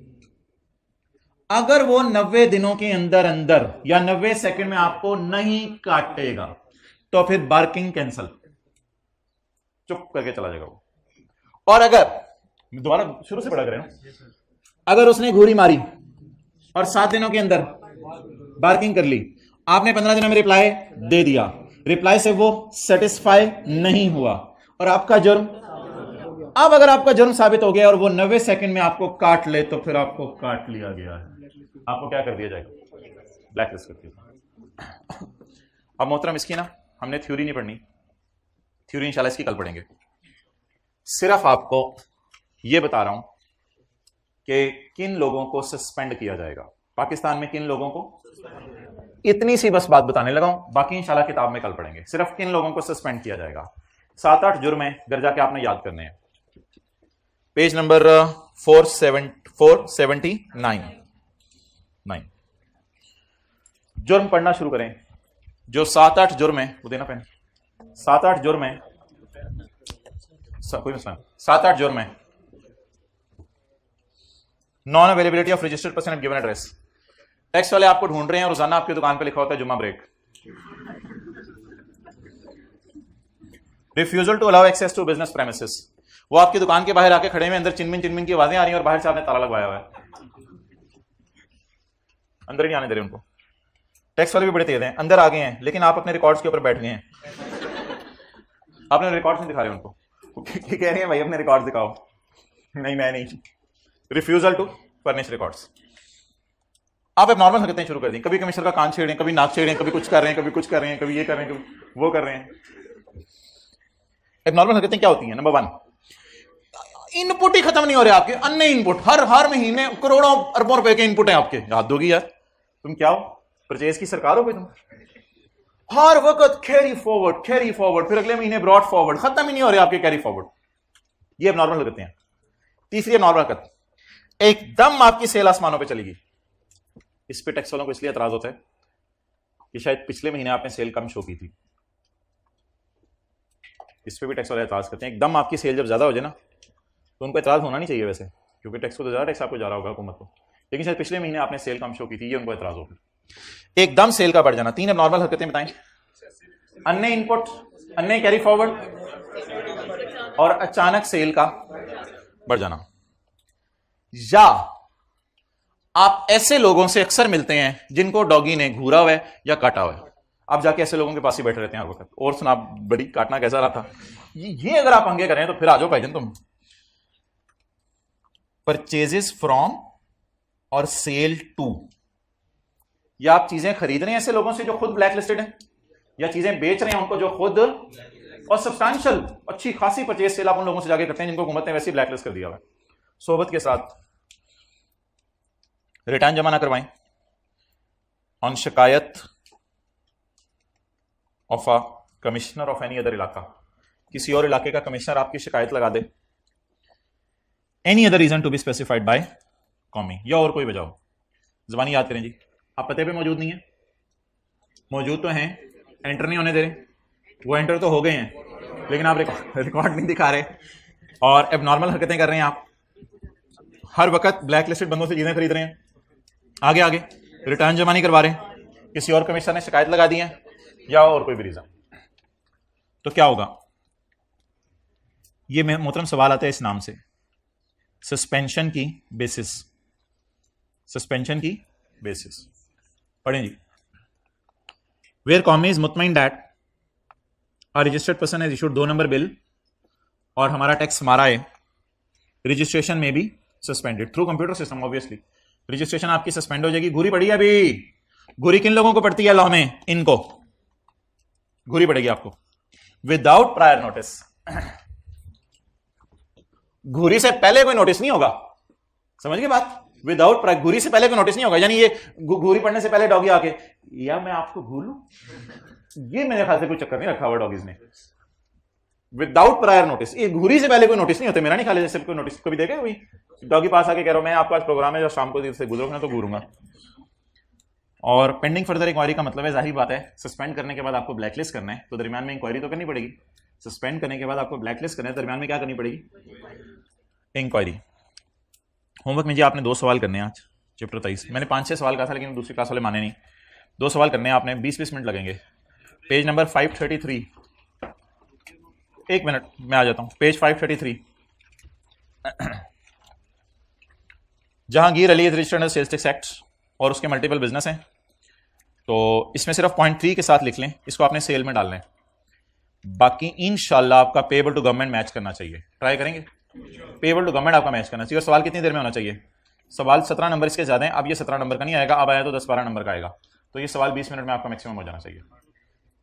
अगर वो 90 दिनों के अंदर अंदर या 90 सेकंड में आपको नहीं काटेगा तो फिर बार्किंग कैंसल, चुप करके चला जाएगा वो। और अगर दोबारा शुरू से पढ़ा करें, अगर उसने घूरी मारी और 7 दिनों के अंदर बार्किंग कर ली, आपने 15 दिनों में रिप्लाई दे दिया, रिप्लाई से वो सेटिस्फाई नहीं हुआ और आपका जुर्म, अब अगर आपका जुर्म साबित हो गया और वो 90 सेकंड में आपको काट ले तो फिर आपको काट लिया गया है, आपको क्या कर दिया जाएगा? ब्लैक लिस्ट कर दिया। अब मोहतरम इसकी ना हमने थ्योरी नहीं पढ़नी, थ्योरी इंशाल्लाह इसकी कल पढ़ेंगे। सिर्फ आपको यह बता रहा हूं कि किन लोगों को सस्पेंड किया जाएगा पाकिस्तान में, किन लोगों को, इतनी सी बस बात बताने लगा हूं, बाकी इंशाल्लाह किताब में कल पढ़ेंगे। सिर्फ किन लोगों को सस्पेंड किया जाएगा। 7-8 जुर्म है, घर जाके आपने याद करने हैं। पेज नंबर 479 जुर्म पढ़ना शुरू करें। जो 7-8 जुर्म है वो देना पेन, 7-8 जुर्म है, कोई मसला, 7-8 जुर्म है। Non availability of registered person and given address. Tax वाले आपको ढूंढ रहे हैं, रोजाना आपकी दुकान पे लिखा होता है जुम्मा break. Refusal to allow access to business premises, वो आपकी दुकान के बाहर आके खड़े हैं, अंदर चिनमिन चिनमिन की आवाजें आ रही हैं और बाहर से आपने ताला लगवाया हुआ है, अंदर ही नहीं आने दे रहे उनको। टैक्स वाले भी बड़े तेज हैं, अंदर आ गए हैं लेकिन आप अपने रिकॉर्ड्स के ऊपर बैठ गए हैं, आपने रिकॉर्ड्स नहीं दिखा रहे उनको, कह रहे हैं भाई अपने रिकॉर्ड्स दिखाओ, नहीं मैं नहीं। रिफ्यूजल टू फर्निश रिकॉर्ड्स, आप अब नॉर्मल हरकतें शुरू कर दी, कभी कमिश्नर का कान छेड़े, कभी नाक छेड़े, कभी कुछ कर रहे हैं, कभी कुछ कर रहे हैं, कभी ये कर रहे हैं, कभी वो कर रहे हैं। अब नॉर्मल हरकतें क्या होती हैं? नंबर 1, इनपुट ही खत्म नहीं हो रहे आपके, अन्य इनपुट, हर महीने करोड़ों अरबों रुपए के इनपुट है आपके। याद दोगी यार, तुम क्या हो, परचेज की सरकार हो गई तुम, हर वक्त कैरी फॉरवर्ड, फिर अगले महीने ब्रॉड फॉरवर्ड, खत्म ही नहीं हो रहे आपके कैरी फॉरवर्ड। ये अब नॉर्मल हरकतें हैं। तीसरी नॉर्मल हरकत, एकदम आपकी सेल आसमानों पे चलेगी। इस पे टैक्स वालों को इसलिए एतराज होता है कि शायद पिछले महीने आपने सेल कम शो की थी, इस पे भी टैक्स वाले एतराज करते हैं। एकदम आपकी सेल जब ज्यादा हो जाए ना तो उनको एतराज होना नहीं चाहिए वैसे, क्योंकि टैक्स को तो ज्यादा टैक्स आपको जा रहा होगा हुकूमत को, लेकिन शायद पिछले महीने आपने सेल कम शो की थी, ये उनको एतराज होगा। एकदम सेल का बढ़ जाना। 3 नॉर्मल हरकतें बताएं, अन्य इनपुट, अन्य कैरी फॉरवर्ड और अचानक सेल का बढ़ जाना। या आप ऐसे लोगों से अक्सर मिलते हैं जिनको डॉगी ने घूरा हुआ है या काटा हुआ है, आप जाके ऐसे लोगों के पास ही बैठे रहते हैं हर वक्त, और सुना बड़ी काटना कैसा रहा था, ये अगर आप पंगे करें तो फिर आ जाओ भाईजान तुम। परचेजेस फ्रॉम और सेल टू, या आप चीजें खरीद रहे हैं ऐसे लोगों से जो खुद ब्लैक लिस्टेड हैं, या चीजें बेच रहे हैं उनको जो खुद, और सब्सटैंशियल अच्छी खासी परचेज सेल आप उन लोगों से जाके करते हैं जिनको हुकूमत ने वैसे ही ब्लैक लिस्ट कर दिया हुआ है। सोबत के साथ रिटर्न जमा ना करवाएं ऑन शिकायत of a commissioner of any other इलाका, किसी और इलाके का कमिश्नर आपकी शिकायत लगा दे any other reason to be specified by commi, या और कोई वजह हो। जबानी याद करें जी। आप पते पे मौजूद नहीं है, मौजूद तो हैं, एंटर नहीं होने दे रहे, वो एंटर तो हो गए हैं लेकिन आप रिकॉर्ड नहीं दिखा रहे, और अब नॉर्मल हरकतें कर रहे हैं आप, हर वक्त ब्लैक लिस्टेड बंदों से चीजें खरीद रहे हैं, आगे आगे रिटर्न जमा नहीं करवा रहे, किसी और कमिश्नर ने शिकायत लगा दी है, या और कोई भी रीजन, तो क्या होगा? ये मोहतरम सवाल आता है इस नाम से, सस्पेंशन की बेसिस। सस्पेंशन की बेसिस पढ़ें जी। वेयर कॉमी इज मुतमईन that a registered person has issued 2 number bill और हमारा टैक्स हमारा है, रजिस्ट्रेशन में भी suspended through computer system. Obviously registration आपकी सस्पेंड हो जाएगी। घुरी पड़ी है अभी, घुरी किन लोगों को पड़ती है लॉ में? इनको घुरी पड़ेगी आपको विदाउट प्रायर नोटिस। घुरी से पहले कोई नोटिस नहीं होगा, समझ गए बात? विदाउट प्रायर, घुरी से पहले कोई नोटिस नहीं होगा, यानी ये घुरी पड़ने से पहले डॉगी आके या मैं आपको घूलूं, ये मेरे ख्याल से कोई चक्कर नहीं रखा हुआ डॉगीज ने। विदाउट प्रायर नोटिस, ये घुरी से पहले कोई नोटिस नहीं होते। मेरा नहीं ख्याल जैसे कोई नोटिस कभी देखे हुई डॉगी पास आके कह रहा हूं मैं आपका आज प्रोग्राम है, जो शाम को से गुजरोगे तो घूरूंगा। और पेंडिंग फर्दर इंक्वायरी का मतलब है, जाहिर बात है, सस्पेंड करने के बाद आपको ब्लैकलिस्ट करना है, तो दरमियान में इंक्वायरी तो करनी पड़ेगी। सस्पेंड करने के बाद आपको ब्लैकलिस्ट करना है, दरमियान में क्या करनी पड़ेगी? इंक्वायरी। होमवर्क में जी आपने 2 सवाल करने हैं आज चैप्टर 23। मैंने 5-6 सवाल कहा था लेकिन दूसरी क्लास वाले माने नहीं। 2 सवाल करने हैं आपने, 20-20 मिनट लगेंगे। पेज नंबर 533, 1 मिनट मैं आ जाता हूं। Page 533, Jahangir Ali registered under sales tax act और उसके मल्टीपल बिजनेस हैं, तो इसमें सिर्फ पॉइंट 3 के साथ लिख लें, इसको आपने सेल में डालना है। बाकी इंशाल्लाह आपका पेएबल टू गवर्नमेंट मैच करना चाहिए। ट्राई करेंगे पेएबल टू गवर्नमेंट आपका मैच करना चाहिए। और सवाल कितनी देर में होना चाहिए? सवाल 17 नंबर इसके ज्यादा है। अब ये 17 नंबर का नहीं आएगा, अब आया तो 10-12 नंबर का आएगा, तो ये सवाल 20 मिनट में आपका मैक्सिमम हो जाना चाहिए,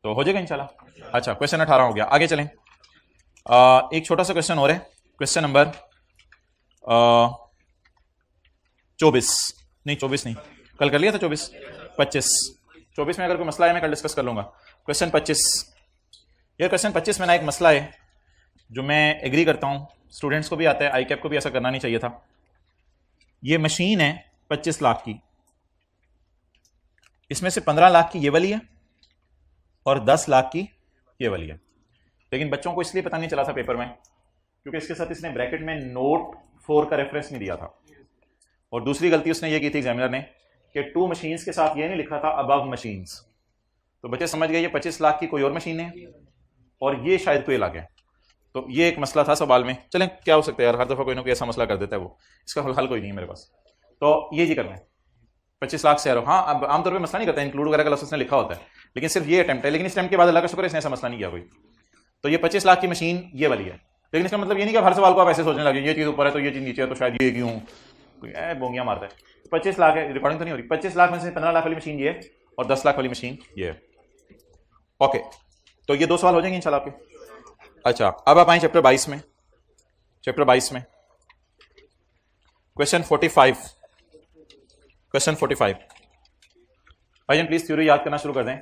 तो हो जाएगा इंशाल्लाह। अच्छा, क्वेश्चन 18 हो गया, आगे चलें। एक छोटा सा क्वेश्चन और है, क्वेश्चन नंबर 24 नहीं, कल कर लिया था 24 में अगर कोई मसला है मैं कल डिस्कस कर लूंगा। क्वेश्चन 25, ये क्वेश्चन 25 में ना एक मसला है जो मैं एग्री करता हूं, स्टूडेंट्स को भी आता है, आईकैप को भी ऐसा करना नहीं चाहिए था। ये मशीन है 25 लाख की, इसमें से 15 लाख की ये वाली है और 10 लाख की ये वाली है, लेकिन बच्चों को इसलिए पता नहीं चला था पेपर में क्योंकि इसके साथ इसने ब्रैकेट में नोट 4 का रेफरेंस नहीं दिया था। और दूसरी गलती उसने ये की थी एग्जामिनर ने कि 2 मशीन्स के साथ ये नहीं लिखा था अबव मशीन्स, तो बच्चे समझ गए ये 25 लाख की कोई और मशीन है और ये शायद कोई अलग है। तो ये एक मसला था सवाल में। चलें, क्या हो सकता है यार, हर दफा कोई ना कोई ऐसा मसला कर देता है वो, इसका हल कोई नहीं है मेरे पास। तो ये जी करना है 25 लाख से यार। हाँ, अब आमतौर पे मसला नहीं करता, इंक्लूड वगैरह का लफ्ज़ उसने लिखा होता है, लेकिन सिर्फ ये अटेम्प्ट है। लेकिन इस टाइम के बाद अल्लाह का शुक्र है इसने ऐसा मसला नहीं किया कोई। तो ये 25 लाख की मशीन ये वाली है, लेकिन इसका मतलब ये नहीं कि हर सवाल को आप ऐसे सोचने लगे ये चीज़ ऊपर है तो ये चीज़ नीचे है तो शायद ये क्यों बोंगियाँ मारता है। 25 लाख है, रिकॉर्डिंग तो नहीं हो रही। 25 लाख में से 15 लाख वाली मशीन ये है और 10 लाख वाली मशीन ये है। ओके, तो ये 2 सवाल हो जाएंगे इंशाल्लाह आपके। अच्छा, अब आप आए चैप्टर 22 में। चैप्टर 22 में क्वेश्चन 45, क्वेश्चन 45। भाईजान प्लीज थ्योरी याद करना शुरू कर दें।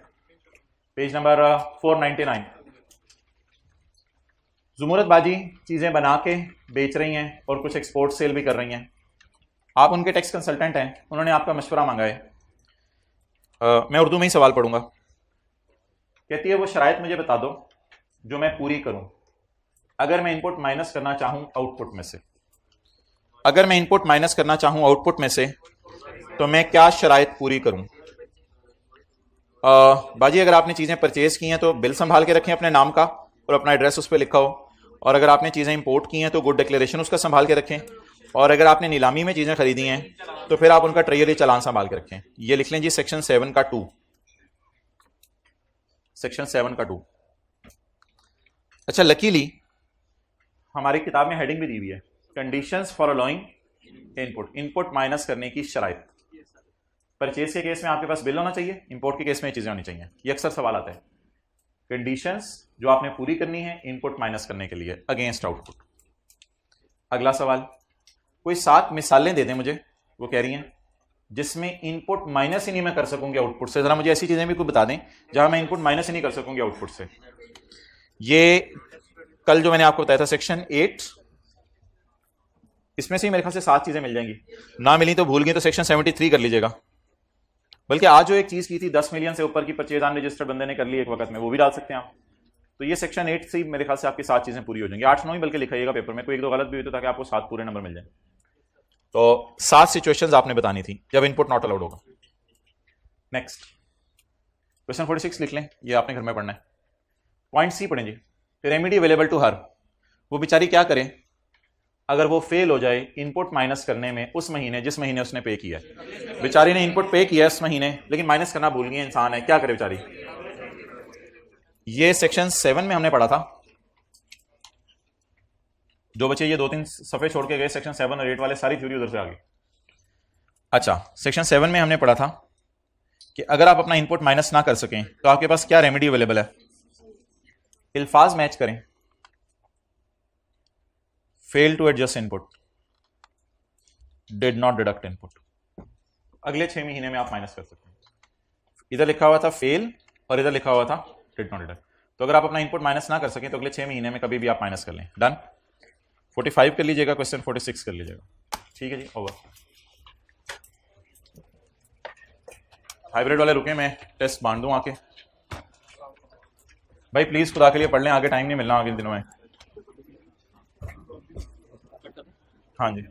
Page number 499। जुमूरत बाजी चीजें बना के बेच रही हैं और कुछ एक्सपोर्ट सेल भी कर रही हैं। आप उनके टैक्स कंसल्टेंट हैं, उन्होंने आपका मशवरा मांगा है। मैं उर्दू में ही सवाल पढ़ूंगा। कहती है वो शराइत मुझे बता दो जो मैं पूरी करूं अगर मैं इनपुट माइनस करना चाहूं आउटपुट में से। अगर मैं इनपुट माइनस करना चाहूं आउटपुट में से तो मैं क्या शराइत पूरी करूं? बाजी अगर आपने चीजें परचेज की हैं तो बिल संभाल के रखें अपने नाम का और अपना एड्रेस उस पर लिखा हो, और अगर आपने चीजें इंपोर्ट की हैं तो गुड डिक्लेरेशन उसका संभाल के रखें, और अगर आपने नीलामी में चीजें खरीदी हैं तो फिर आप उनका ट्रेजरी चालान संभाल के रखें। ये लिख लें जी सेक्शन 7 का 2, सेक्शन 7 का 2। अच्छा, लकीली हमारी किताब में हेडिंग भी दी हुई है, conditions for allowing input, input minus करने की शराइत। परचेज के केस में आपके पास बिल होना चाहिए, इंपोर्ट के केस में चीजें होनी चाहिए। ये अक्सर सवाल आता है, कंडीशंस जो आपने पूरी करनी है इनपुट माइनस करने के लिए अगेंस्ट आउटपुट। अगला सवाल, कोई 7 मिसालें दे दें मुझे, वो कह रही हैं जिसमें इनपुट माइनस ही नहीं मैं कर सकूंगी आउटपुट से। जरा मुझे ऐसी चीजें भी कोई बता दें जहां मैं इनपुट माइनस ही नहीं कर सकूंगी आउटपुट से। ये कल जो मैंने आपको बताया था सेक्शन 8, इसमें से ही मेरे ख्याल से 7 चीजें मिल जाएंगी, ना मिली तो भूल गई तो सेक्शन 73 कर लीजिएगा। बल्कि आज जो एक चीज की थी 10 मिलियन से ऊपर की परचेज ऑन रजिस्टर्ड बंदे ने कर ली एक वक्त में, वो भी डाल सकते हैं आप। तो ये सेक्शन 8 से मेरे ख्याल से आपकी 7 चीजें पूरी हो जाएंगी, 8-9 ही बल्कि लिखाइएगा पेपर में, कोई 1-2 गलत भी हुई तो ताकि आपको 7 पूरे नंबर मिल जाए। तो 7 सिचुएशंस आपने बतानी थी जब इनपुट नॉट अलाउड होगा। नेक्स्ट क्वेश्चन 46 लिख लें, ये आपने घर में पढ़ना है। पॉइंट सी पढ़ेंगे, रेमेडी अवेलेबल टू हर, वो बेचारी क्या करे अगर वो फेल हो जाए इनपुट माइनस करने में उस महीने जिस महीने उसने पे किया है। बेचारी ने इनपुट पे किया है उस महीने, लेकिन माइनस करना भूल गई, इंसान है, क्या करे बेचारी। ये सेक्शन 7 में हमने पढ़ा था। जो बच्चे ये 2-3 सफे छोड़ के गए सेक्शन 7 और 8 वाले, सारी थ्योरी उधर से आ गई। अच्छा, सेक्शन 7 में हमने पढ़ा था कि अगर आप अपना इनपुट माइनस ना कर सकें तो आपके पास क्या रेमेडी अवेलेबल है। इल्फाज मैच करें, fail to adjust input, did not deduct input, अगले 6 महीने में आप माइनस कर सकते हैं। इधर लिखा हुआ था फेल और इधर लिखा हुआ था डिड नॉट डिडक्ट। तो अगर आप अपना इनपुट माइनस ना कर सकें तो अगले 6 महीने में कभी भी आप माइनस कर लें। डन। 45 कर लीजिएगा, क्वेश्चन 46 कर लीजिएगा। ठीक है जी, ओवर। हाइब्रिड वाले रुके, मैं टेस्ट बांध दूं आके। भाई प्लीज खुदा के लिए पढ़ लें, आगे टाइम नहीं मिलना आगे दिनों में। हाँ जी।